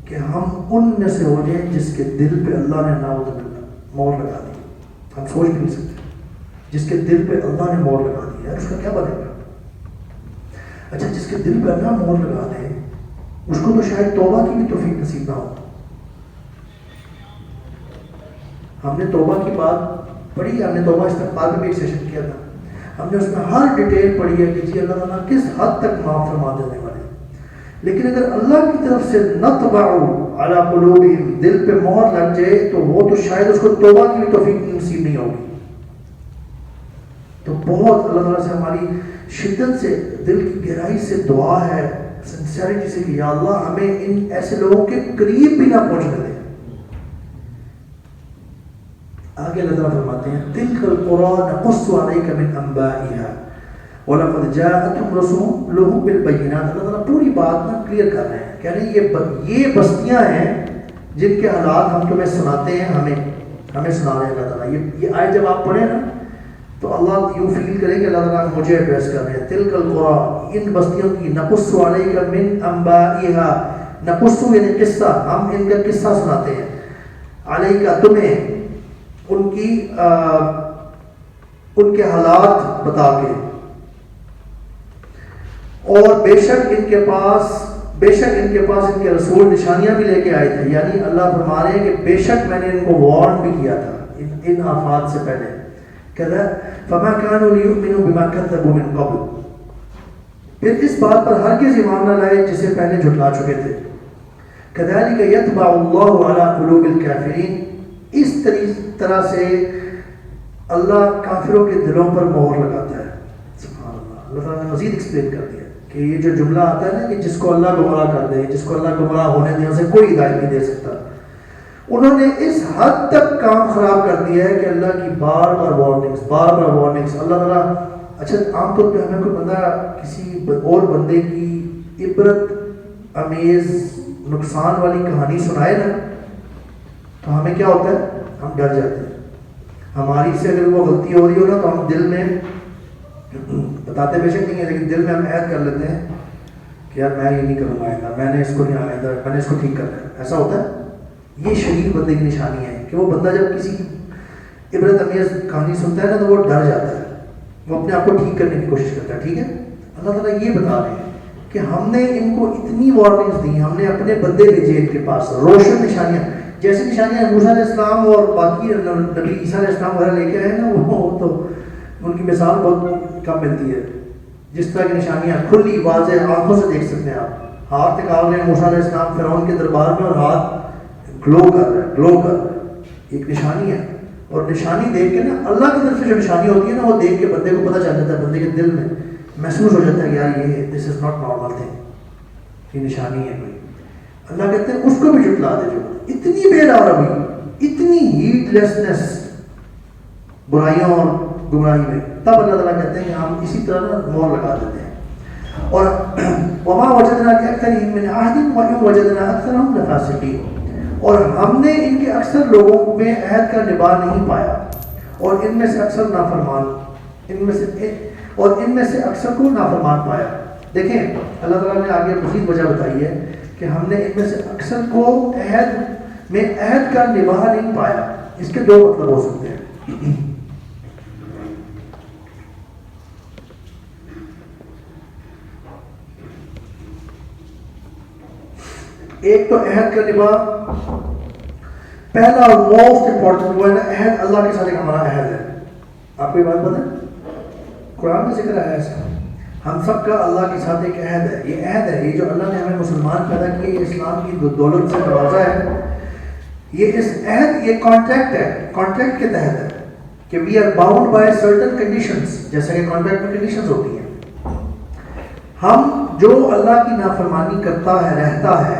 کہ ہم ان میں سے ہو جائیں جس کے دل پہ اللہ نے نعوذ باللہ مہر لگا دی. ہم سوچ بھی نہیں سکتے جس کے دل پہ اللہ نے مہر لگا دی ہے اس کا کیا بنے گا. اچھا، جس کے دل پہ اللہ مہر لگا دے اس کو تو شاید توبہ کی بھی توفیق نصیب نہ ہو. ہم نے توبہ کی بات پڑھی، ہم نے توبہ استغفار میں بھی ایک سیشن کیا تھا، ہم نے اس میں ہر ڈیٹیل پڑھی ہے کہ جی اللہ تعالیٰ کس حد تک معاف فرما دینے والے. لیکن اگر اللہ کی طرف سے نطبع علی قلوبہم، دل پہ مہر لگ جائے تو وہ تو شاید اس کو توبہ کی بھی توفیق نصیب نہیں ہوگی. تو بہت اللہ تعالیٰ سے ہماری شدت سے، دل کی گہرائی سے دعا ہے، سنسیئرٹی سے، کہ یا اللہ ہمیں ان ایسے لوگوں کے قریب بھی نہ پہنچنے دیں. آگے اللہ تعالیٰ فرماتے ہیں تِلْكَ الْقُرَىٰ نَقُصُّ عَلَيْكَ مِنْ أَنْبَائِهَا وَلَقَدْ جَاءَتْهُمْ رُسُلُهُم بِالْبَيِّنَاتِ. اللہ تعالیٰ پوری بات میں کلیئر کر رہے ہیں، کہہ رہے ہیں یہ بستیاں ہیں جن کے حالات ہم تمہیں سناتے ہیں، ہمیں سنا رہے ہیں اللہ تعالیٰ. یہ آیت جب آپ پڑھیں نا تو اللہ یوں فیل کریں کہ اللہ تعالیٰ مجھے ایڈریس کر رہے ہیں. تِلْكَ الْقُرَىٰ، ان بستیوں کی، نَقُصُّ عَلَيْكَ مِنْ أَنْبَائِهَا، نَقُصُّ یعنی قصہ، ہم ان کا قصہ سناتے ہیں، عَلَيْكَ تمہیں، ان کے حالات بتا کے. اور بے شک ان کے پاس ان کے رسول نشانیاں بھی لے کے آئے تھے. یعنی اللہ فرما رہے ہیں کہ بے شک میں نے ان کو وارن بھی کیا تھا ان آفات سے پہلے. کہتا فما كانوا ليؤمنوا بما كذبوا من قبل، پھر اس بات پر ہرگز ایمان نہ لائے جسے پہلے جھٹلا چکے تھے. كذلك يطبع الله على قلوب الكافرين، اس طرح سے اللہ کافروں کے دلوں پر مہر لگاتا ہے. سبحان اللہ. اللہ تعالیٰ نے مزید ایکسپلین کر دیا کہ یہ جو جملہ آتا ہے نا کہ جس کو اللہ گمراہ کر دے، جس کو اللہ گمراہ ہونے دے، اسے کوئی ہدایت نہیں دے سکتا. انہوں نے اس حد تک کام خراب کر دیا ہے کہ اللہ کی بار بار وارننگز اللہ تعالیٰ. اچھا، عام طور پہ ہمیں کوئی بندہ کسی اور بندے کی عبرت امیز نقصان والی کہانی سنائے نا تو ہمیں کیا ہوتا ہے، ہم ڈر جاتے ہیں. ہماری سے اگر وہ غلطی ہو رہی ہو نا تو ہم دل میں بتاتے بے شک نہیں ہے، لیکن دل میں ہم عہد کر لیتے ہیں کہ یار میں یہ نہیں کروں گا آئندہ، میں نے اس کو نہیں آئندہ، میں نے اس کو ٹھیک کرنا ہے. ایسا ہوتا ہے. یہ شریف بندے کی نشانی ہے کہ وہ بندہ جب کسی عبرت امیز کہانی سنتا ہے نا تو وہ ڈر جاتا ہے، وہ اپنے آپ کو ٹھیک کرنے کی کوشش کرتا ہے. ٹھیک ہے، اللہ تعالیٰ یہ بتا رہے ہیں کہ ہم نے ان کو اتنی وارننگز دی، ہم نے اپنے بندے بھیجے ان کے پاس روشن نشانیاں، جیسے نشانیاں موسیٰ علیہ السلام اور باقی نبی عیسیٰ علیہ السلام وغیرہ لے کے آئے نا، وہ تو ان کی مثال بہت کم ملتی ہے. جس طرح کی نشانیاں کھلی واضح آنکھوں سے دیکھ سکتے ہیں آپ، ہاتھ نکال رہے ہیں موسیٰ علیہ السلام فرعون کے دربار میں اور ہاتھ گلو کر رہا ہے، ایک نشانی ہے. اور نشانی دیکھ کے نا اللہ کی طرف سے جو نشانی ہوتی ہے نا وہ دیکھ کے بندے کو پتہ چل جاتا ہے، بندے کے دل میں محسوس ہو جاتا ہے کہ یار یہ دس از ناٹ نارمل تھنگ، یہ نشانی ہے کوئی. اللہ کہتے ہیں اس کو بھی جھٹلا دے جو اتنی بے رحمی, اتنی ہیٹ لیسنس برائیوں اور گمراہی میں, تب اللہ تعالیٰ کہتے ہیں کہ ہم اسی طرح نا مور لگا دیتے ہیں. اور وما وجدنا لأکثرهم من عہد وإن وجدنا أکثرهم لفاسقین, اور ہم نے ان کے اکثر لوگوں میں عہد کا نبھا نہیں پایا, اور ان میں سے اکثر نافرمان, ان میں سے اکثر کو نافرمان پایا. دیکھیں اللہ تعالیٰ نے آگے مزید وجہ بتائی ہے کہ ہم نے ان میں سے اکثر کو عہد میں عہد کا نبھا نہیں پایا. اس کے دو مطلب ہو سکتے ہیں. ایک تو عہد کا نبھا, پہلا اور موسٹ امپورٹنٹ وہ ہے نا عہد, اللہ کے ساتھ ایک ہمارا عہد ہے. آپ کو یہ بات پتہ ہے قرآن میں ذکر ہے ایسا, ہم سب کا اللہ کے ساتھ ایک عہد ہے. یہ عہد ہے, یہ جو اللہ نے ہمیں مسلمان پیدا کیے, یہ اسلام کی دولت سے نوازا ہے, یہ اس عہد, یہ کانٹریکٹ ہے, کانٹریکٹ کے تحت ہے کہ we are bound by certain conditions, جیسا کہ کانٹریکٹ میں کنڈیشنز ہوتی ہیں. ہم جو اللہ کی نافرمانی کرتا ہے رہتا ہے,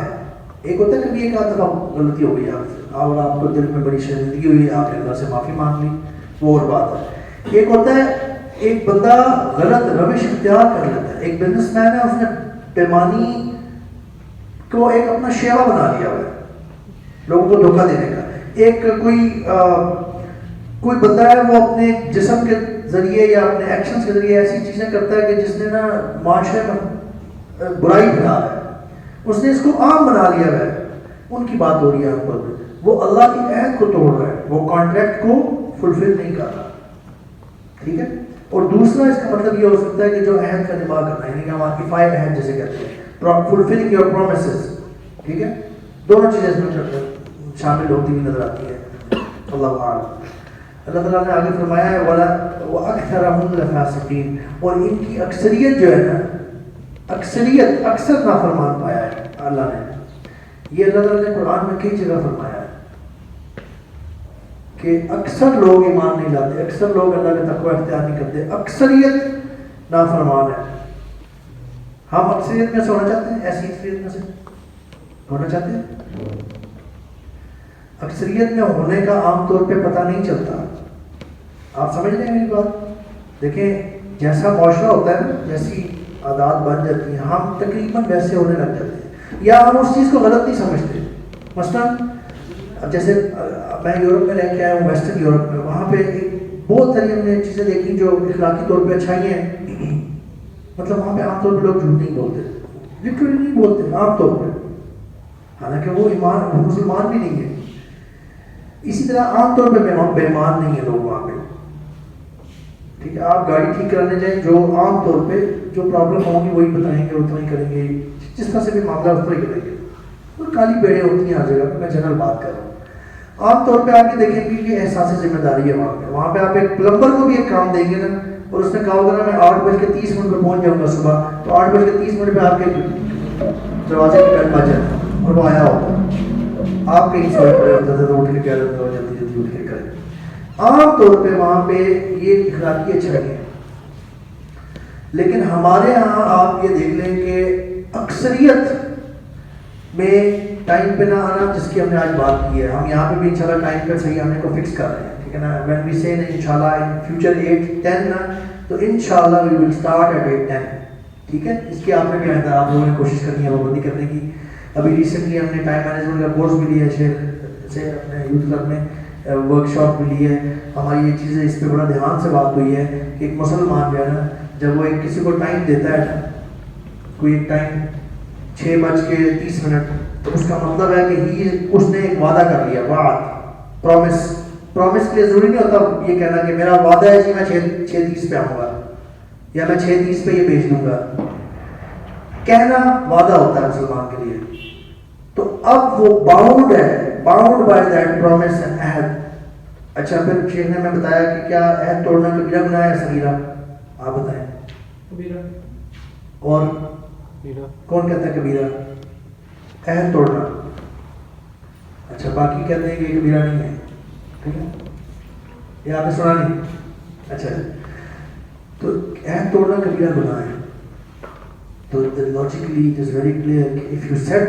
ایک ہوتا ہے کہ ایک آدھ دفعہ غلطی ہو گئی آپ سے اور آپ کو دل میں بڑی شرمندگی ہوئی, آپ نے اللہ سے معافی مانگ لی, وہ اور بات ہے. ایک ہوتا ہے ایک بندہ غلط روش اختیار کر لیتا ہے. ایک بزنس مین ہے, اس نے پیمانی کو ایک اپنا شیوا بنا لیا ہوا ہے لوگوں کو دھوکہ دینے کا. ایک کوئی بندہ ہے وہ اپنے جسم کے ذریعے یا اپنے ایکشنز کے ذریعے ایسی چیزیں کرتا ہے کہ جس نے نا معاشرے میں برائی پھیلا ہے, اس نے اس کو عام بنا لیا ہے. ان کی بات ہو رہی ہے آپ پر, وہ اللہ کے عہد کو توڑ رہا ہے, وہ کانٹریکٹ کو فلفل نہیں کر رہا. ٹھیک ہے. اور دوسرا اس کا مطلب یہ ہو سکتا ہے کہ جو عہد کا نبھا کرنا ہے, یعنی کہ ہم وفائے عہد جیسے کہتے ہیں, فلفلنگ یور پرومسز. ٹھیک ہے, دونوں چیزیں اس میں شامل ہوتی ہوئی نظر آتی ہے. اللہ اعلم. اللہ تعالیٰ نے آگے فرمایا ہے وَأَكْثَرَهُمْ لَفَاسِقِينَ, اور ان کی اکثریت جو ہے نا, اکثریت اکثر نافرمان پایا ہے اللہ نے. یہ اللہ تعالیٰ نے قرآن میں کئی جگہ فرمایا ہے کہ اکثر لوگ ایمان نہیں لاتے, اکثر لوگ اللہ کا تقوی اختیار نہیں کرتے, اکثریت نافرمان ہے. ہم اکثریت میں سے ہونا چاہتے ہیں, ایسی اکثریت میں سے ہونا چاہتے ہیں. اکثریت میں ہونے کا عام طور پہ پتہ نہیں چلتا. آپ سمجھ لیں میری بات. دیکھیں جیسا معاشرہ ہوتا ہے نا, جیسی عادات بن جاتی ہیں, ہم تقریباً ویسے ہونے لگ جاتے ہیں, یا ہم اس چیز کو غلط نہیں سمجھتے. مثلاً جیسے میں یورپ میں رہ کے آیا ہوں, ویسٹرن یورپ میں, وہاں پہ بہت ساری ہم نے چیزیں دیکھی جو اخلاقی طور پہ اچھائی ہیں. مطلب وہاں پہ عام طور پہ لوگ جھوٹ نہیں بولتے, لٹرلی نہیں بولتے عام طور پہ, حالانکہ وہ مسلمان بھی نہیں ہے. اسی طرح عام طور پہ بے ایمان نہیں ہے لوگ وہاں پہ. ٹھیک ہے, آپ گاڑی ٹھیک کرانے جائیں, جو عام طور پہ جو پرابلم ہوگی وہی بتائیں گے, اتنا ہی کریں گے, جس طرح سے بھی معاملہ اس طرح ہی کریں گے. اور کالی بیڑیں ہوتی ہیں ہر جگہ پہ, میں جنرل بات کر رہا ہوں. عام طور پہ آپ یہ دیکھیں گے کہ احساس ذمہ داری ہے وہاں پہ آپ ایک پلمبر کو بھی ایک کام دیں گے نا, اور اس نے کہا ہوگا نا میں 8:30 پہ پہنچ جاؤں گا صبح, تو 8:30 پہ آپ کے دروازے کی بیل بج جائے اور وہ آیا ہوگا. آپ کہیں سوئے پڑے ہوتا تھا تو اٹھ کے کہہ دیتا ہو جلدی جلدی اٹھ کے کریں. عام طور پہ وہاں پہ یہ اخلاقی اچھائی ہے. لیکن ہمارے ہاں آپ یہ دیکھ لیں کہ اکثریت میں ٹائم پہ نہ آنا, جس کی ہم نے آج بات کی ہے. ہم یہاں پہ بھی انشاءاللہ ٹائم پہ صحیح آنے کو فکس کر رہے ہیں, ٹھیک ہے نا. when we say انشاءاللہ in future 8:10 نا, تو انشاءاللہ we will start at 8:10. ٹھیک ہے, اس کی آپ نے بھی آپ لوگوں نے کوشش کرنی ہے پابندی کرنے کی. ابھی ریسنٹلی ہم نے ٹائم مینجمنٹ کا کورس بھی لیا ہے شیخ سے, اپنے یوتھ کلب میں ورک شاپ بھی لی ہے. ہماری یہ چیزیں اس پہ بڑا دھیان سے بات ہوئی ہے کہ ایک مسلمان جو ہے نا, جب وہ ایک کسی کو ٹائم دیتا ہے نا, کوئی ایک ٹائم 6:30, تو اس کا مطلب ہے کہ اس نے ایک وعدہ کر لیا, وعد, پرومس کے لیے ضروری نہیں ہوتا یہ کہنا کہ میرا وعدہ ہے کہ میں 6:30 پہ آؤں گا یا میں 6:30 پہ یہ بھیج دوں گا. کہنا وعدہ ہوتا ہے مسلمان کے لیے. تو اب وہ باؤنڈ ہے, bound by that promise and عہد. اچھا, پھر شیخ نے ہمیں بتایا کہ کیا عہد توڑنا کبیرہ گناہ ہے صغیرہ؟ آپ بتائیں. کبیرہ. اور کون کہتا ہے کبیرہ؟ عہد توڑنا. اچھا, باقی کہتے ہیں کہ یہ کبیرہ نہیں ہے. ٹھیک ہے, یہ آپ نے سنا نہیں. اچھا, تو عہد توڑنا کبیرہ گناہ ہے. So logically it is very clear, if you said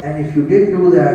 and if you didn't do that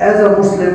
as a Muslim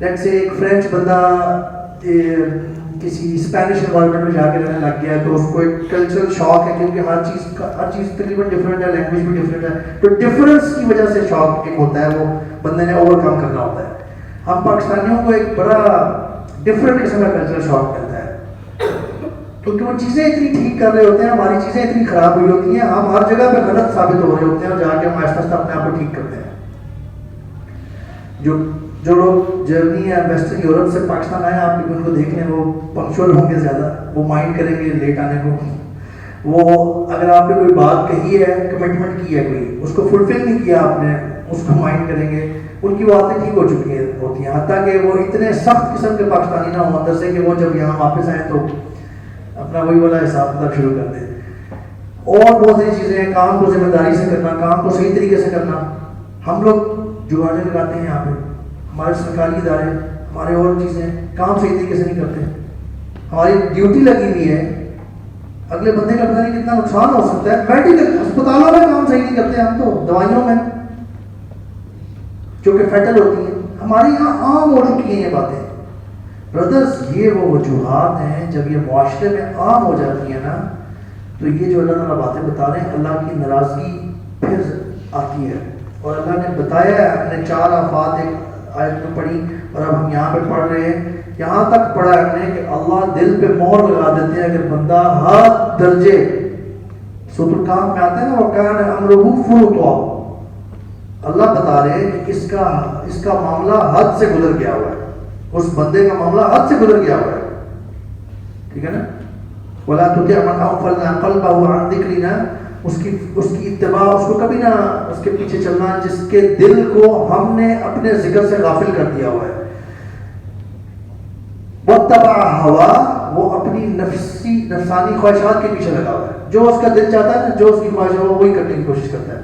لیٹ سے ایک فرینچ بندہ کسی اسپینش انوائرمنٹ میں جا کے رہنے لگ گیا تو اس کو ایک کلچرل شاک ہے کیونکہ ہر چیز تقریباً ڈفرینٹ ہے, لینگویج بھی ڈفرینٹ ہے, تو ڈفرینس کی وجہ سے شاک ایک ہوتا ہے, وہ بندے نے اوور کم کرنا ہوتا ہے. ہم پاکستانیوں کو ایک بڑا ڈفرینٹ قسم کا کلچرل شاک ملتا ہے کیونکہ وہ چیزیں اتنی ٹھیک کر رہے ہوتے ہیں, ہماری چیزیں اتنی خراب ہوئی ہوتی ہیں, ہم ہر جگہ پہ غلط ثابت ہو رہے ہوتے ہیں اور جا کے ہم آہستہ آہستہ اپنے آپ کو ٹھیک کرتے ہیں. جو لوگ جرمنی یا ویسٹرن یورپ سے پاکستان آئے آپ ان کو دیکھ لیں, وہ پنکچوئل ہوں گے زیادہ, وہ مائنڈ کریں گے لیٹ آنے کو. وہ اگر آپ نے کوئی بات کہی ہے, کمٹمنٹ کی ہے کوئی, اس کو فلفل نہیں کیا آپ نے, اس کو مائنڈ کریں گے. ان کی باتیں ٹھیک ہو چکی ہوتی ہیں, حتیٰ کہ وہ اتنے سخت قسم کے پاکستانی نہ ہوں اندر سے کہ وہ جب یہاں واپس آئیں تو اپنا وہی والا حساب کتاب شروع کر دیں. اور بہت ساری چیزیں ہیں, کام کو ذمہ داری سے کرنا, کام کو صحیح طریقے سے کرنا. ہم لوگ جگاڑیں لگاتے ہیں یہاں پہ, ہمارے سرکاری ادارے, ہمارے اور چیزیں, کام صحیح طریقے سے نہیں کرتے. ہماری ڈیوٹی لگی ہوئی ہے, اگلے بندے کا پتہ نہیں کتنا نقصان ہو سکتا ہے. میڈیکل اسپتالوں میں کام صحیح نہیں کرتے ہم, تو دوائیوں میں جو کہ فیٹل ہوتی ہیں, ہمارے یہاں عام ہو چکی ہیں یہ باتیں. بردرز, یہ وہ وجوہات ہیں جب یہ معاشرے میں عام ہو جاتی ہیں نا, تو یہ جو اللہ تعالیٰ باتیں بتا رہے ہیں, اللہ کی ناراضگی پھر آتی ہے. اور اللہ نے بتایا ہے, ہم نے 4 آفات ایک آیت میں پڑھی اور اب ہم یہاں پہ پڑھ رہے ہیں, یہاں تک پڑھا ہے ہم نے کہ اللہ دل پہ مہر لگا دیتے ہیں اگر بندہ ہر درجے, سورۃ الکہف میں آتا ہے نا, وَكَانَ أَمْرُهُ فُرُطًا, اللہ بتا رہے ہیں کہ اس کا معاملہ حد سے گزر گیا ہوا ہے, اس بندے کا معاملہ حد سے گزر گیا ہوا ہے. ٹھیک ہے نا, وَلَا تُطِعْ مَنْ أَغْفَلْنَا قَلْبَهُ عَنْ ذِكْرِنَا, اس کی اتباع, اس کو کبھی نہ اس کے پیچھے چلنا جس کے دل کو ہم نے اپنے ذکر سے غافل کر دیا ہوا ہے. وَاتَّبَعَ هَوَاهُ, وہ اپنی نفسانی خواہشات کے پیچھے لگا ہوا ہے, جو اس کا دل چاہتا ہے نا, جو اس کی خواہش ہے وہ وہی کرنے کی کوشش کرتا ہے.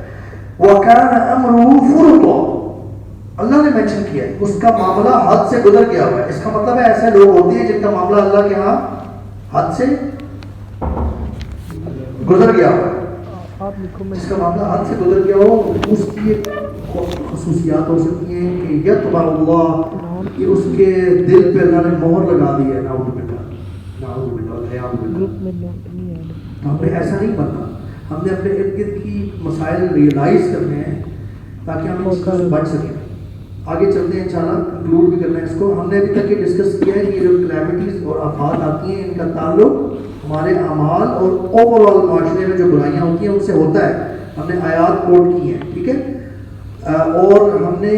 وَكَانَ أَمْرُهُ فُرُطًا, اللہ نے مینشن کیا ہے اس کا معاملہ حد سے گزر گیا ہوا ہے. اس کا مطلب ہے ایسے لوگ ہوتے ہیں جن کا معاملہ اللہ کے ہاں حد سے گزر گیا ہوا ہے. جس کا معاملہ حد سے گزر گیا ہو, اس کی خصوصیات ہو سکتی ہیں کہ یتبع اللہ, کہ اس کے دل پہ اللہ نے مہر لگا دی ہے. نعوذ باللہ. ہم نے ایسا نہیں بننا, ہم نے اپنے ارد گرد کی مسائل ریئلائز کرنے ہیں تاکہ ہم اس سے بچ سکیں. آگے چلتے ہیں انشاءاللہ, کنکلوڈ بھی کرنا ہے اس کو. ہم نے ابھی تک یہ ڈسکس کیا ہے کہ یہ جو کلیمٹیز اور آفات آتی ہیں ان کا تعلق ہمارے اعمال اور اوور آل معاشرے میں جو برائیاں ہوتی ہیں ان سے ہوتا ہے. ہم نے آیات کوٹ کی ہیں, ٹھیک ہے, اور ہم نے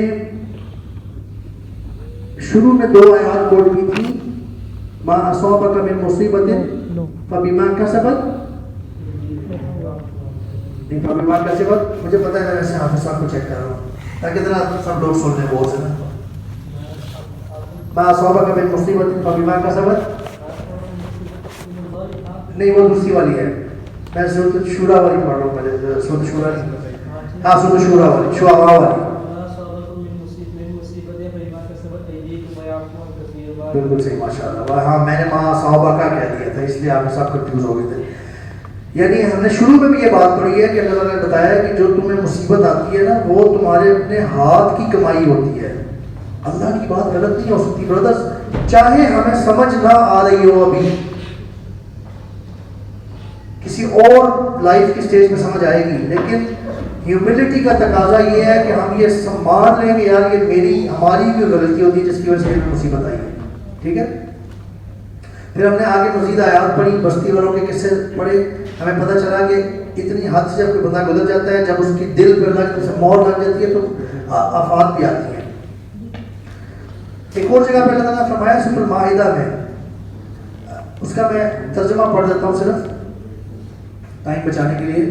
شروع میں 2 آیات کوٹ کی تھی, ما اصابک من مصیبت فبما کسبت, فبما کسبت, مجھے پتہ ہے, میں ایسے حافظ صاحب کو چیک کر رہا ہوں تاکہ ذرا سب لوگ سن لیں بہت سے نا. ما اصابک من مصیبت فبما کسبت, نہیں وہ دوسری والی ہے, میں سورۃ شورا والی پڑھ رہا ہوں پہلے. سورۃ شورا نہیں, ہاں سورۃ شورا والی, شعراء والی. بالکل صحیح, ماشاء اللہ. ہاں میں نے ماں صحابہ کا کہہ دیا تھا, اس لیے آپ سب کنفیوز ہو گئے تھے. یعنی ہم نے شروع میں بھی یہ بات پڑھی ہے کہ اللہ تعالیٰ نے بتایا کہ جو تمہیں مصیبت آتی ہے نا, وہ تمہارے اپنے ہاتھ کی کمائی ہوتی ہے. اللہ کی بات غلط نہیں ہو سکتی بردرز, چاہے ہمیں سمجھ نہ آ رہی ہو ابھی, کسی اور لائف کی سٹیج میں سمجھ آئے گی, لیکن ہیوملٹی کا تقاضا یہ ہے کہ ہم یہ مان لیں کہ یار یہ ہماری بھی غلطی ہوتی ہے جس کی وجہ سے ہمیں مصیبت آئی ہے. ٹھیک ہے, پھر ہم نے آگے مزید آیات پڑھی, بستی والوں کے قصے پڑھے. ہمیں پتہ چلا کہ اتنی حد سے جب کوئی بندہ گزر جاتا ہے, جب اس کی دل پہ اللہ کی طرف سے مہر لگ جاتی ہے تو آفات بھی آتی ہیں. ایک اور جگہ پہ اللہ تعالیٰ نے فرمایا سورۃ المائدہ میں, اس کا میں ترجمہ پڑھ دیتا ہوں صرف ٹائم بچانے کے لیے,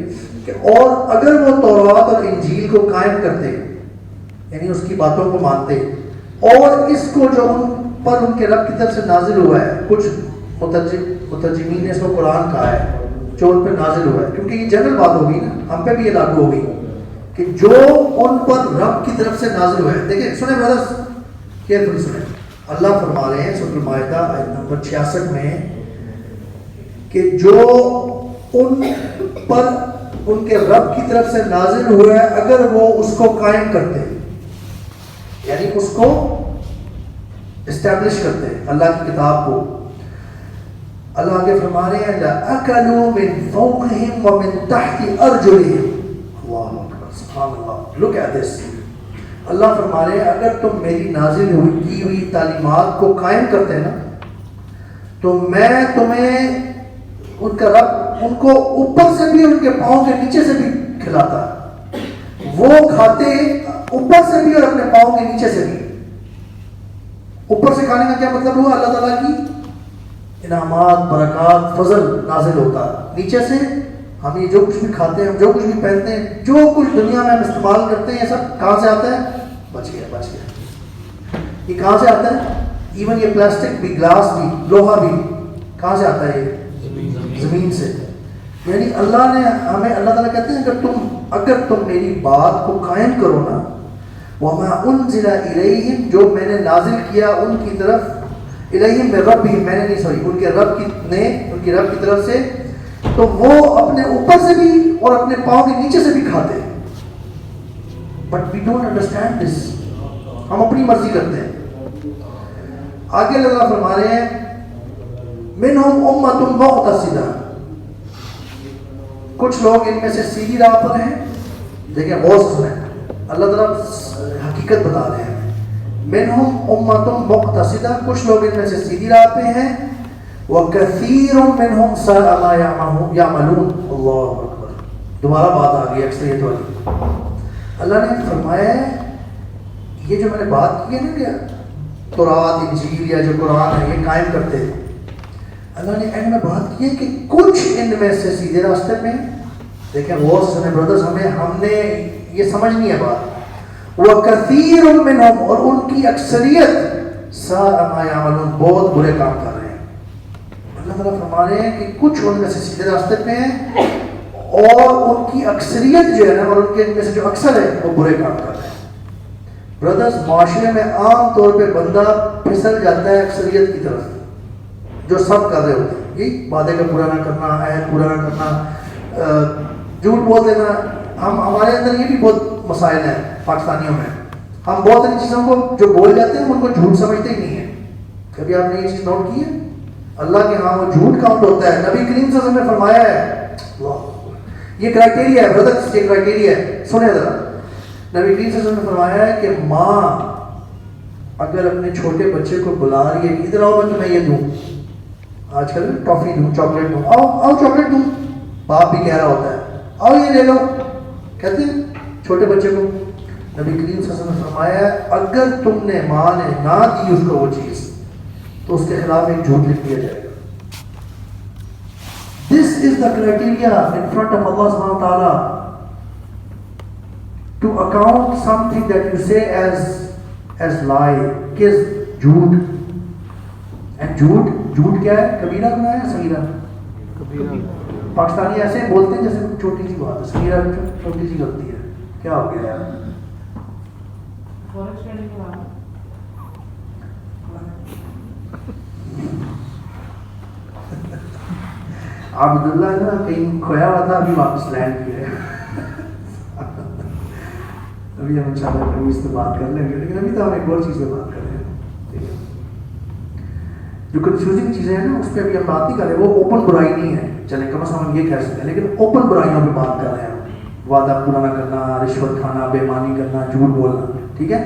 کہ اور اگر وہ تورات اور انجیل کو قائم کرتے, یعنی اس کی باتوں کو مانتے, اور اس کو جو ان پر ان کے رب کی طرف سے نازل ہوا ہے, کچھ مترجمین نے اس کو قرآن کہا ہے, جو ان پہ نازل ہوا ہے, کیونکہ یہ جنرل بات ہوگی نا, ہم پہ بھی یہ لاگو ہوگی کہ جو ان پر رب کی طرف سے نازل ہوا ہے. دیکھیں سنیں برادرز, کیئرفلی سنیں. اللہ فرما رہے ہیں سورۃ المائدہ آیت نمبر 66 میں کہ جو ان پر ان کے رب کی طرف سے نازل ہوا ہے, اگر وہ اس کو قائم کرتے, یعنی اس کو اسٹیبلش کرتے ہیں اللہ کی کتاب کو. اللہ آگے فرما رہے ہیں لَأَكَلُوا مِن فَوْقِهِمْ وَمِن تَحْتِ أَرْجُلِهِمْ. اللہ اکبر سبحان اللہ. Look at this. اللہ فرما رہے ہیں اگر تم میری نازل کی ہوئی تعلیمات کو قائم کرتے ہیں نا تو میں تمہیں ان کا رب ان کو اوپر سے بھی ان کے پاؤں کے نیچے سے بھی کھلاتا. وہ کھاتے اوپر سے بھی اور اپنے پاؤں کے نیچے سے بھی. اوپر سے کھانے کا کیا مطلب ہوا؟ اللہ تعالیٰ کی انعامات برکات فضل نازل ہوتا. نیچے سے ہم یہ جو کچھ بھی کھاتے ہیں, ہم جو کچھ بھی پہنتے ہیں, جو کچھ دنیا میں ہم استعمال کرتے ہیں, یہ سب کہاں سے آتا ہے؟ بچ گیا. یہ کہاں سے آتا ہے؟ ایون یہ پلاسٹک بھی, گلاس بھی, لوہا بھی کہاں سے آتا ہے؟ یہ زمین سے. یعنی اللہ نے ہمیں, اللہ تعالیٰ کہتے ہیں اگر تم میری بات کو قائم کرو نا, وَمَا أُنزِلَ إِلَيْهِمْ جو میں نے نازل کیا ان کی طرف, الیہم میں رب بھی میں نے نہیں سوری ان کے رب کی طرف سے, تو وہ اپنے اوپر سے بھی اور اپنے پاؤں کے نیچے سے بھی کھاتے ہیں. But we don't understand this. ہم اپنی مرضی کرتے ہیں. آگے اللہ فرما رہے ہیں منہم امۃ مقتصدہ, کچھ لوگ ان میں سے سیدھی راہ پر ہیں. دیکھیں غور سے سنیں, اللہ تعالیٰ حقیقت بتا رہے ہیں. منہم امۃ مقتصدہ, کچھ لوگ ان میں سے سیدھی راہ پہ ہیں. وَكَثِيرٌ مِّنْهُمْ سَاءَ مَا يَعْمَلُونَ. اللہ اکبر. دوبارہ بات آ گئی اکثریت والی. اللہ نے فرمایا ہے یہ جو میں نے بات کی ہے نا کہ تورات انجیل یا جو قرآن ہے یہ قائم کرتے ہیں, اللہ نے اینڈ میں بات کی ہے کہ کچھ ان میں سے سیدھے راستے میں. دیکھیں غور سے سنیں برادرز, ہم نے یہ سمجھنی ہے بات. وَكَثِيرٌ مِّنْهُمْ اور ان کی اکثریت سَاءَ مَا يَعْمَلُونَ بہت برے کام کر رہے ہیں. اللہ تعالیٰ فرما رہے ہیں کہ کچھ ان میں سے سیدھے راستے پہ ہیں اور ان کی اکثریت جو ہے نا, اور ان کے میں سے جو اکثر ہے وہ برے کام کر رہے ہیں. برادرز معاشرے میں عام طور پہ بندہ پھسل جاتا ہے اکثریت کی طرف جو سب کر رہے ہوتے ہیں. یہی وعدے کا پورا نہ کرنا, عہد پورا نہ کرنا, جھوٹ بول دینا. ہمارے اندر یہ بھی بہت مسائل ہیں پاکستانیوں میں. ہم بہت ساری چیزوں کو جو بول جاتے ہیں ان کو جھوٹ سمجھتے ہی نہیں ہیں. کبھی آپ نے یہ چیز نوٹ کی ہے؟ اللہ کے ہاں وہ جھوٹ کاؤنٹ ہوتا ہے. نبی کریم صلی اللہ علیہ وسلم نے فرمایا ہے, یہ کرائٹیریا ہے برادرز, یہ کرائٹیریا ہے. سنیں ذرا, نبی کریم صلی اللہ علیہ وسلم نے فرمایا ہے کہ ماں اگر اپنے چھوٹے بچے کو بلا رہی ہے کہ ادھر آؤ میں تمہیں یہ دوں, آج کل ٹافی دوں, چاکلیٹ دوں, آؤ چاکلیٹ دوں, باپ بھی کہہ رہا ہوتا ہے آؤ یہ لے لو, کہتے ہیں چھوٹے بچے کو. نبی کریم صلی اللہ علیہ وسلم نے فرمایا ہے اگر تم نے ماں نے نہ دی اس کو وہ چیز تو اس کے خلاف ایک جھوٹ لکھ دیا جائے گا. This is the criteria in front of Allah subhanahu wa ta'ala to account something that you say as lie, کہ جھوٹ. And جھوٹ کیا ہے؟ کبیرہ گناہ ہے, صغیرہ. پاکستانی ایسے بولتے ہیں جیسے چھوٹی سی بات ہے, صغیرہ چھوٹی سی غلطی ہے. کیا ہو گیا یار؟ عبداللہ نا کہیں کھویا ہوا تھا, ابھی واپس لینڈ کیا ہے. ابھی ہم انشاءاللہ کبھی اس پہ بات کر لیں گے, لیکن ابھی تو ہم ایک اور چیز پہ بات کر رہے ہیں. جو کنفیوزنگ چیزیں ہیں نا اس پہ ابھی ہم بات نہیں کر رہے. وہ اوپن برائی نہیں ہے, چلیں کم از کم ہم یہ کہہ سکتے ہیں, لیکن اوپن برائیوں پہ بات کر رہے ہیں. وعدہ پورا نہ کرنا, رشوت کھانا, بےمانی کرنا, جھوٹ بولنا. ٹھیک ہے,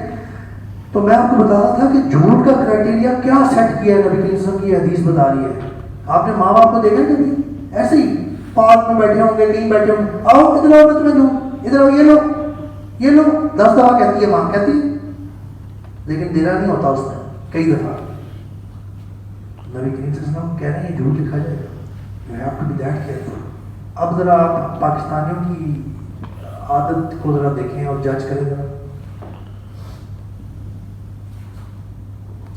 تو میں آپ کو بتا رہا تھا کہ جھوٹ کا کرائٹیریا کیا سیٹ کیا ہے نبی کریم صلی اللہ علیہ وسلم کی حدیث بتا رہی ہے. آپ نے ماں باپ کو دیکھا کبھی ایسے ہی پارک میں بیٹھے ہوں گے, کہیں بیٹھے ہوں گے, آؤ ادھر آؤ میں تمہیں دوں, ادھر آؤ یہ لو 10 دفعہ کہتی ہے ماں, کہتی ہے, لیکن دینا نہیں ہوتا اس نے کئی دفعہ. نبی کریم صلی اللہ علیہ وسلم کہہ رہے ہیں جھوٹ لکھا جائے گا. You have to be that careful. اب ذرا آپ پاکستانیوں کی عادت کو ذرا دیکھیں اور جج کریں ذرا,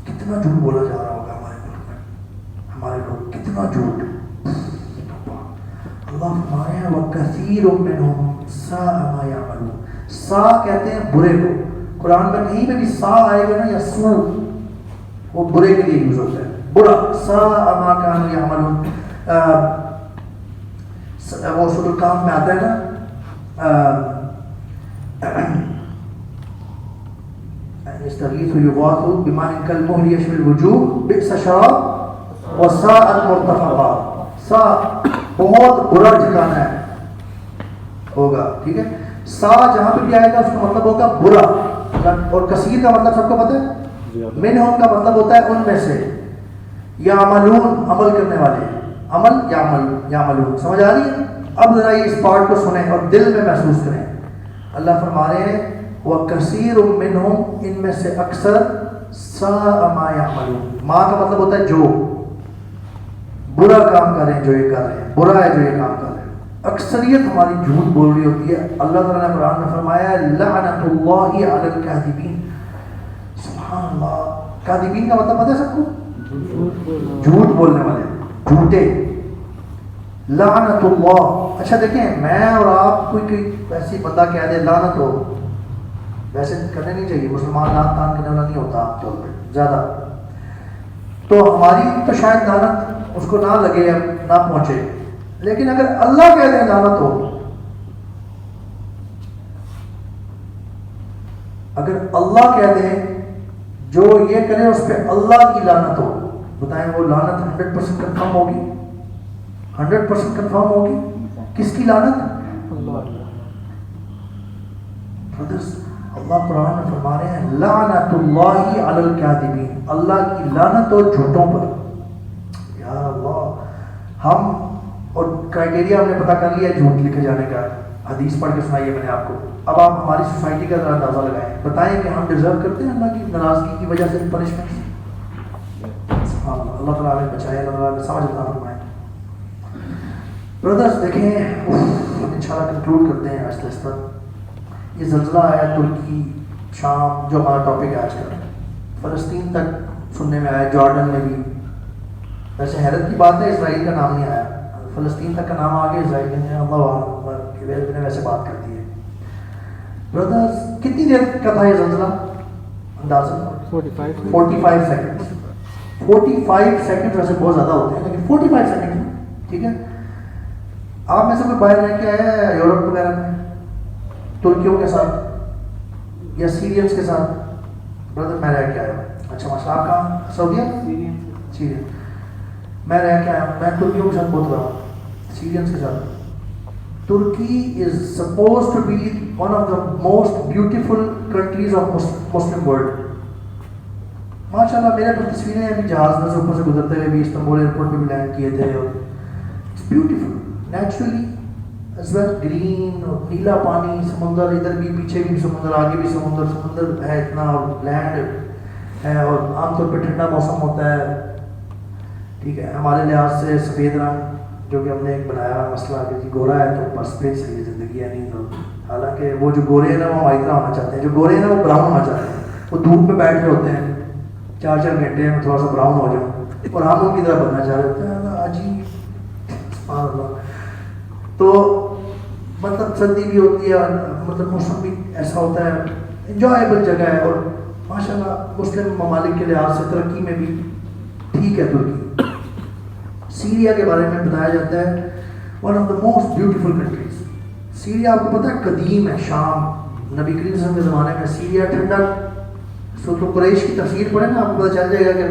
کتنا جھوٹ بولا جا رہا ہوگا ہمارے ملک میں. ہمارے لوگ کتنا جھوٹ. اللہ فرماتے ہیں وَكَثِيرٌ مِّنْهُمْ سَاءَ مَا يَعْمَلُونَ. سا کہتے ہیں برے کو. قرآن میں کہیں پہ بھی سا آئے گا نا یا سو, وہ برے کے لیے یوز ہوتا ہے, برا. سَاءَ مَا كَانُوا يَعْمَلُونَ. وہ سورۃ الکہف میں آتا ہے نا, یستغیث یغاث بماء کالمہل یشوی الوجوہ بئس الشراب وساءت مرتفقا. سا بہت برا ٹھکانہ ہے ہوگا, ٹھیک ہے. سا جہاں پہ بھی آئے گا اس کا مطلب ہوگا برا, اور کثیر کا مطلب سب کو پتہ ہے, منہم کا مطلب ہوتا ہے ان میں سے, یعملون عمل کرنے والے, عمل یعملون, سمجھ آ رہی ہے؟ اب ذرا یہ اس پارٹ کو سنیں اور دل میں محسوس کریں. اللہ فرما رہے ہیں وَكَثِيرٌ مِّنْهُمْ, ان میں سے اکثر, سَاءَ مَا يَعْمَلُونَ, ما کا مطلب ہوتا ہے جو, برا کام کر رہے ہیں جو یہ کر رہے ہیں, برا ہے جو یہ کام کر رہے ہیں. اکثریت ہماری جھوٹ بول رہی ہوتی ہے. اللہ تعالیٰ نے قرآن میں فرمایا لعنت اللہ علی الکاذبین. سبحان اللہ, کاذبین کا مطلب پتہ ہے سب کو؟ جھوٹ بولنے والے, جھوٹے. لعنت اللہ. اچھا دیکھیں, میں اور آپ کوئی ایسی بندہ کہہ دے لعنت ہو, ویسے کرنے نہیں چاہیے, مسلمان لان تان کرنے والا نہیں ہوتا عام طور پہ زیادہ, تو ہماری تو شاید لعنت اس کو نہ لگے یا نہ پہنچے, لیکن اگر اللہ کہہ دیں لعنت ہو, اگر اللہ کہہ دیں جو یہ کرے اس پہ اللہ کی لعنت ہو, بتائیں وہ لعنت 100% کنفرم ہوگی؟ 100% کنفرم ہوگی. کس کی لعنت؟ اللہ قرآن میں فرما رہے ہیں لعنت اللہ علی الکاذبین, اللہ کی لعنت اور جھوٹوں پر. یا اللہ, ہم اور کرائٹیریا ہم نے پتا کر لیا جھوٹ لکھے جانے کا, حدیث پڑھ کے سنائیے میں نے آپ کو. اب آپ ہماری سوسائٹی کا ذرا اندازہ لگائیں, بتائیں کہ ہم ڈیزرو کرتے ہیں اللہ کی ناراضگی کی وجہ سے پنشمنٹ؟ اللہ تعالیٰ ہمیں بچائے, اللہ تعالیٰ ہمیں سمجھ عطا فرمائے. بردرز دیکھیں, انشاءاللہ کنکلوڈ کرتے ہیں آہستہ آہستہ. یہ زلزلہ آیا ترکی, شام, جو ہمارا ٹاپک ہے آج کا, فلسطین تک سننے میں آیا, جارڈن میں بھی. ویسے حیرت کی بات ہے اسرائیل کا نام نہیں آیا, فلسطین تک کا نام آ گیا, اسرائیل نے اللہ ویسے بات کر دی ہے. بردرز کتنی دیر کا تھا یہ زلزلہ اندازہ؟ 45 سیکنڈ. 45 سیکنڈ ویسے بہت زیادہ ہوتے ہیں, لیکن 45 سیکنڈ, ٹھیک ہے. آپ میں سے کوئی باہر رہ کے آیا ہے یورپ وغیرہ میں ترکیوں کے ساتھ یا سیرینس کے ساتھ؟ بردر میں رہ کے آیا ہوں. اچھا ماشاء اللہ, آپ کہاں؟ سعودیہ؟ سیرین. میں رہ کے آیا ہوں, میں ترکیوں کے ساتھ بہت رہا ہوں, سیرینس کے ساتھ. Turkey is suppose to be one of the most beautiful countries of Muslim world. ماشاء اللہ میرے پاس تصویریں ابھی جہاز میں سے اوپر سے گزرتے ہوئے بھی استنبول ایئرپورٹ پہ بھی لینڈ کیے تھے, اور it's beautiful naturally as well, green اور نیلا پانی, سمندر, ادھر بھی پیچھے بھی سمندر, آگے بھی سمندر, سمندر ہے اتنا, اور لینڈ ہے, اور عام طور پہ ٹھنڈا موسم ہوتا ہے, ٹھیک ہے. ہمارے لحاظ سے سفید رنگ جو کہ ہم نے ایک بنایا ہوا مسئلہ کہ گورا ہے تو بس پھر صحیح زندگی ہے, نہیں تو حالانکہ وہ جو گورے ہیں نا وہ ہماری طرح ہونا چاہتے ہیں, جو گورے ہیں نا وہ براؤن ہونا چاہتے ہیں, وہ دھوپ میں بیٹھ کے ہوتے ہیں 4 گھنٹے میں تھوڑا سا براؤن ہو جاؤں, اور ہم ان کی طرح بننا چاہ رہے ہوتے ہیں. عجیب, سبحان اللہ. تو مطلب سردی بھی ہوتی ہے, مطلب موسم بھی ایسا ہوتا ہے, انجوائبل جگہ ہے, اور ماشاء اللہ مسلم ممالک کے لحاظ سے ترقی میں بھی ٹھیک ہے ترکی. سیریا کے بارے میں بتایا جاتا ہے one of the most beautiful countries. Syria آپ کو پتہ ہے قدیم ہے, شام, نبی کریم صلی اللہ علیہ وسلم کے زمانے میں سیریا ٹھنڈا. سو تو قریش کی تفسیر پڑھے نا, آپ کو پتہ چل جائے گا کہ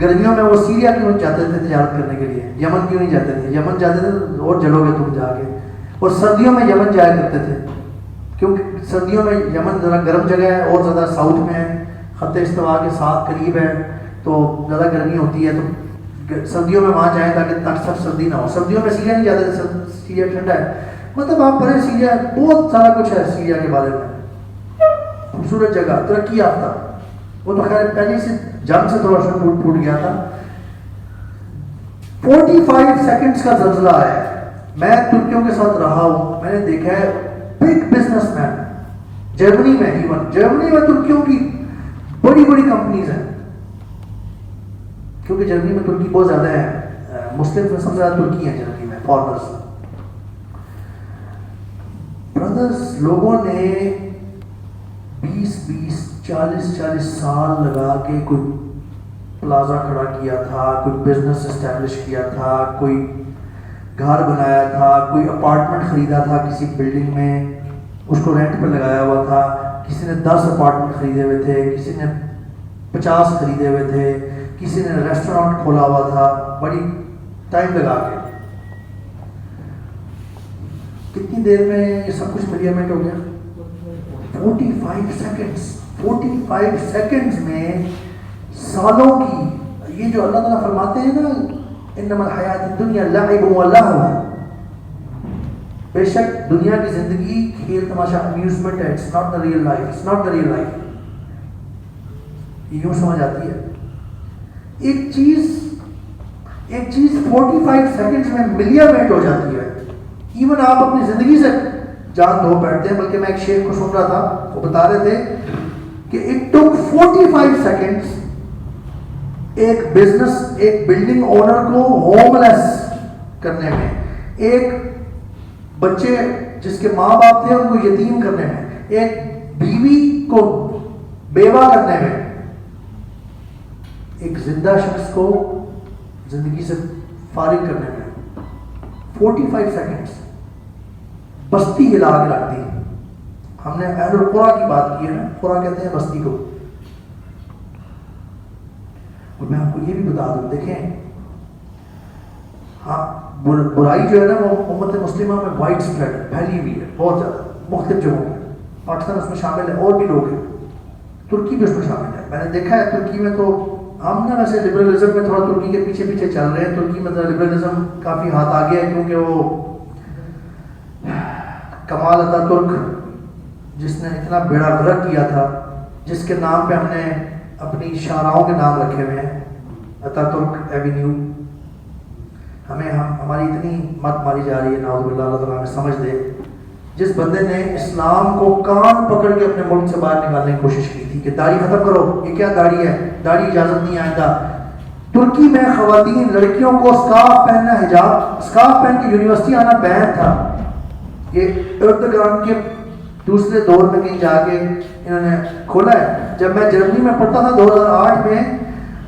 گرمیوں میں وہ سیریا کیوں جاتے تھے تجارت کرنے کے لیے, یمن کیوں نہیں جاتے تھے. یمن جاتے تھے اور جلو گے تم جا کے, اور سردیوں میں یمن جایا کرتے تھے کیونکہ سردیوں میں یمن ذرا گرم جگہ ہے, اور زیادہ ساؤتھ میں ہے, خط استوا کے ساتھ قریب ہے, تو زیادہ گرمی ہوتی ہے, تو سردیوں میں وہاں جائیں تاکہ سخت سردی نہ ہو. سردیوں میں سیریا نہیں جاتے تھے, سیریا ٹھنڈا ہے. مطلب آپ پڑھیں سیریا, بہت سارا کچھ ہے سیریا کے بارے میں, خوبصورت جگہ, ترقی یافتہ. وہ تو خیر پہلے سے جنگ سے تھوڑا سا ٹوٹ گیا تھا. 45 سیکنڈز کا زلزلہ ہے. میں ترکیوں کے ساتھ رہا ہوں, میں نے دیکھا ہے بگ بزنس مین جرمنی میں, ایون جرمنی میں ترکیوں کی بڑی بڑی کمپنیز ہیں, کیونکہ جرمنی میں ترکی بہت زیادہ ہے, مسلم میں سب سے زیادہ ترکی ہیں جرمنی میں, فارنرز. برادرز لوگوں نے 20-40 سال لگا کے کوئی پلازا کھڑا کیا تھا, کوئی بزنس اسٹیبلش کیا تھا, کوئی گھر بنایا تھا, کوئی اپارٹمنٹ خریدا تھا کسی بلڈنگ میں, اس کو رینٹ پہ لگایا ہوا تھا, کسی نے 10 اپارٹمنٹ خریدے ہوئے تھے, کسی نے 50 خریدے ہوئے تھے, کسی نے ریسٹورانٹ کھولا ہوا تھا, بڑی ٹائم لگا کے. کتنی دیر میں یہ سب کچھ امپلیمنٹ ہو گیا؟ 45 سیکنڈز. 45 سیکنڈز میں سالوں کی, یہ جو اللہ تعالیٰ فرماتے ہیں نا انما الحیات الدنیا لعب و لہو, بے شک دنیا کی زندگی کھیل تماشا امیوزمنٹ ہے, it's not the real life, it's not the real life. یوں سمجھ آتی ہے. ایک چیز 45 سیکنڈز میں ملیمنٹ ہو جاتی ہے. ایون آپ اپنی زندگی سے جان دھو بیٹھتے ہیں. بلکہ میں ایک شیخ کو سن رہا تھا, وہ بتا رہے تھے کہ اٹ ٹوک 45 سیکنڈز ایک بزنس, ایک بلڈنگ اونر کو ہوم لیس کرنے میں, ایک بچے جس کے ماں باپ تھے ان کو یتیم کرنے میں, ایک بیوی کو بیوہ کرنے میں, ایک زندہ شخص کو زندگی سے فارغ کرنے میں 45 سیکنڈز بستی ہلا کے رکھ دی. ہم نے اہل القرى کی بات کی ہے نا, قرى کہتے ہیں بستی کو. اور میں آپ کو یہ بھی بتا دوں, دیکھیں ہاں برائی جو ہے نا وہ امت مسلمہ میں وائڈ اسپریڈ پھیلی ہوئی ہے بہت زیادہ, مختلف جگہوں میں. پاکستان اس میں شامل ہے, اور بھی لوگ ہیں, ترکی بھی اس میں شامل ہے. میں نے دیکھا ہے ترکی میں, تو ہم نا ویسے لبرلزم میں تھوڑا ترکی کے پیچھے پیچھے چل رہے ہیں. ترکی میں لبرلزم کافی ہاتھ آگے ہے, کیونکہ وہ کمال اتا ترک جس نے اتنا بیڑا غرق کیا تھا, جس کے نام پہ ہم نے اپنی شاہراہوں کے نام رکھے ہوئے ہیں, اتا ترک ایوینیو. ہماری اتنی مت ماری جا رہی ہے, نعوذ باللہ, اللہ تعالیٰ ہمیں سمجھ دے. جس بندے نے اسلام کو کان پکڑ کے اپنے ملک سے باہر نکالنے کی کوشش کی تھی کہ داڑھی ختم کرو, یہ کیا داڑھی ہے, داڑھی اجازت نہیں آئندہ. ترکی میں خواتین لڑکیوں کو اسکارف پہننا, حجاب اسکارف پہن کے یونیورسٹی آنا بین تھا. یہ اردگان کے دوسرے دور میں کہیں جا کے انہوں نے کھولا ہے. جب میں جرمنی میں پڑھتا تھا 2008 میں,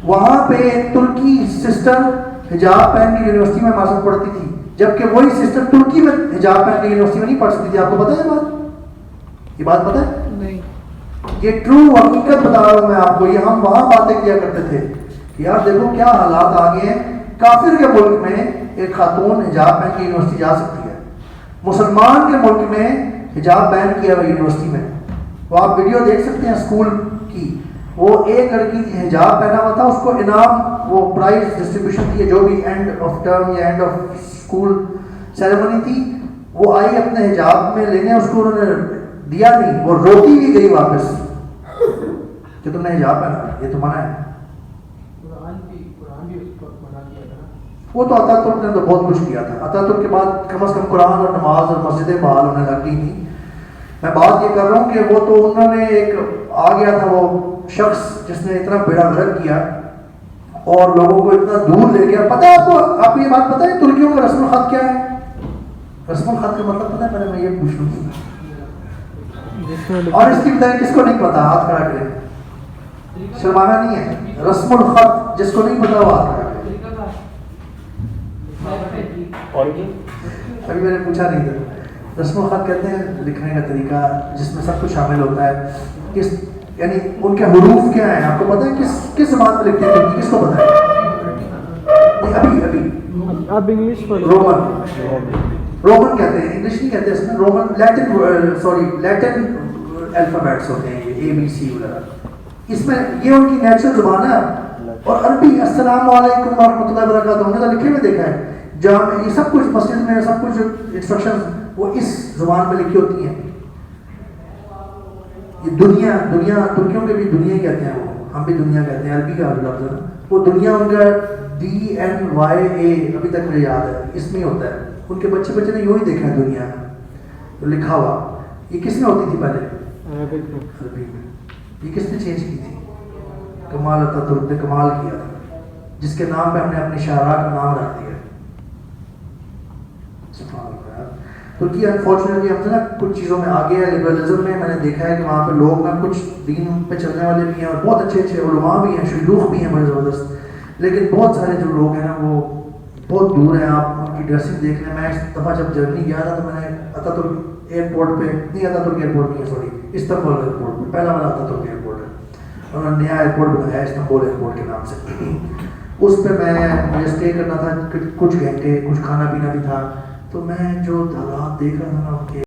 وہاں پہ ایک ترکی سسٹر حجاب پہن کے یونیورسٹی میں ماسٹر پڑھتی تھی, جبکہ وہی سسٹر ترکی میں حجاب پہن کے یونیورسٹی میں نہیں پڑھ سکتی تھی. آپ کو پتہ ہے یہ بات پتہ ہے؟ نہیں. یہ ٹرو حقیقت بتا رہا ہوں میں آپ کو. یہ ہم وہاں باتیں کیا کرتے تھے کہ یار دیکھو کیا حالات آ گئے ہیں. کافر کے ملک میں ایک خاتون حجاب پہن کے یونیورسٹی جا سکتی ہے, مسلمان کے ملک میں حجاب بین کیا ہوا یونیورسٹی میں. وہ آپ ویڈیو دیکھ سکتے ہیں اسکول کی, وہ ایک لڑکی حجاب پہنا ہوا تھا, اس کو انعام, وہ پرائز ڈسٹریبیوشن تھی, جو بھی اینڈ آف ٹرم یا اینڈ آف اسکول سیریمنی تھی, وہ آئی اپنے حجاب میں لینے, اس کو انہوں نے دیا نہیں, وہ روتی بھی گئی واپس کہ تم نے حجاب پہنا, یہ تو منع ہے. وہ تو اتا ترک نے تو بہت کچھ کیا تھا. اتا ترک کے بعد کم از کم قرآن اور نماز اور مسجدیں بحال ہونے لگ گئی تھیں. میں بات یہ کر رہا ہوں کہ وہ تو انہوں نے ایک آ گیا تھا وہ شخص جس نے اتنا بیڑا غرق کیا اور لوگوں کو اتنا دور لے گیا. پتہ ہے آپ کو یہ بات پتہ ہے ترکیوں کا رسم الخط کیا ہے؟ رسم الخط کا مطلب پتہ ہے؟ پہلے میں یہ پوچھ لوں, اور اس کی بتائیں کس کو نہیں پتا, ہاتھ کھڑا کرے, شرمانا نہیں ہے. رسم الخط جس کو نہیں پتا وہ ہاتھ کھڑا کرے. ابھی میں نے پوچھا نہیں تھا. رسم الخط کہتے ہیں لکھنے کا طریقہ جس میں سب کچھ شامل ہوتا ہے. کس یعنی ان کے حروف کیا ہیں آپ کو پتہ ہے؟ کس زبان میں لکھتے ہیں, کس کو پتہ ہے؟ ابھی آپ انگلش پڑھ رومن کہتے ہیں, انگلش نہیں کہتے اس میں. رومن لیٹن الفابیٹس ہوتے ہیں, اے بی سی وغیرہ. اس میں یہ ان کی نیچرل زبان ہے. اور عربی السلام علیکم ورحمۃ اللہ وبرکاتہ ہم نے تو لکھے ہوئے دیکھا ہے. جہاں یہ سب کچھ مسجد میں سب کچھ انسٹرکشن وہ اس زبان میں لکھی ہوتی ہیں. یہ دنیا ترکیوں کے بھی دنیا کہتے ہیں, وہ ہم بھی دنیا کہتے ہیں, عربی کا لفظ ہے. وہ دنیا ان کا DNYA ابھی تک مجھے یاد ہے, اس میں ہی ہوتا ہے. ان کے بچے نے یوں ہی دیکھا ہے دنیا لکھا ہوا. یہ کس میں ہوتی تھی پہلے؟ عربی میں. یہ کس نے چینج کی تھی؟ کمال اتا ترک نے کمال کیا تھا, جس کے نام پہ ہم نے اپنی شاہراہ کا نام رکھ دیا. ترکی انفارچونیٹلی ہم سے نا کچھ چیزوں میں آگے ہے. لبرلزم میں میں نے دیکھا ہے کہ وہاں پہ لوگ نا کچھ دین پہ چلنے والے بھی ہیں اور بہت اچھے علماء بھی ہیں, شیوخ بھی ہیں بڑے زبردست, لیکن بہت سارے جو لوگ ہیں نا وہ بہت دور ہیں. آپ ان کی ڈریسنگ دیکھنے, میں اس دفعہ جب جرمنی گیا تھا تو میں نے اتا ترک ایئرپورٹ پہ نہیں آتا ترک ایئرپورٹ نہیں ہے سوری استنبول ایئرپورٹ پہ پہلا والا آتا ترک ایئرپورٹ ہے انہوں نے نیا ایئرپورٹ بنایا ہے استنبول ایئرپورٹ کے نام سے اس پہ مجھے اسٹے کرنا تھا کچھ گھنٹے کچھ کھانا پینا بھی تھا تو میں جو حالات دیکھ رہا تھا نا ان کے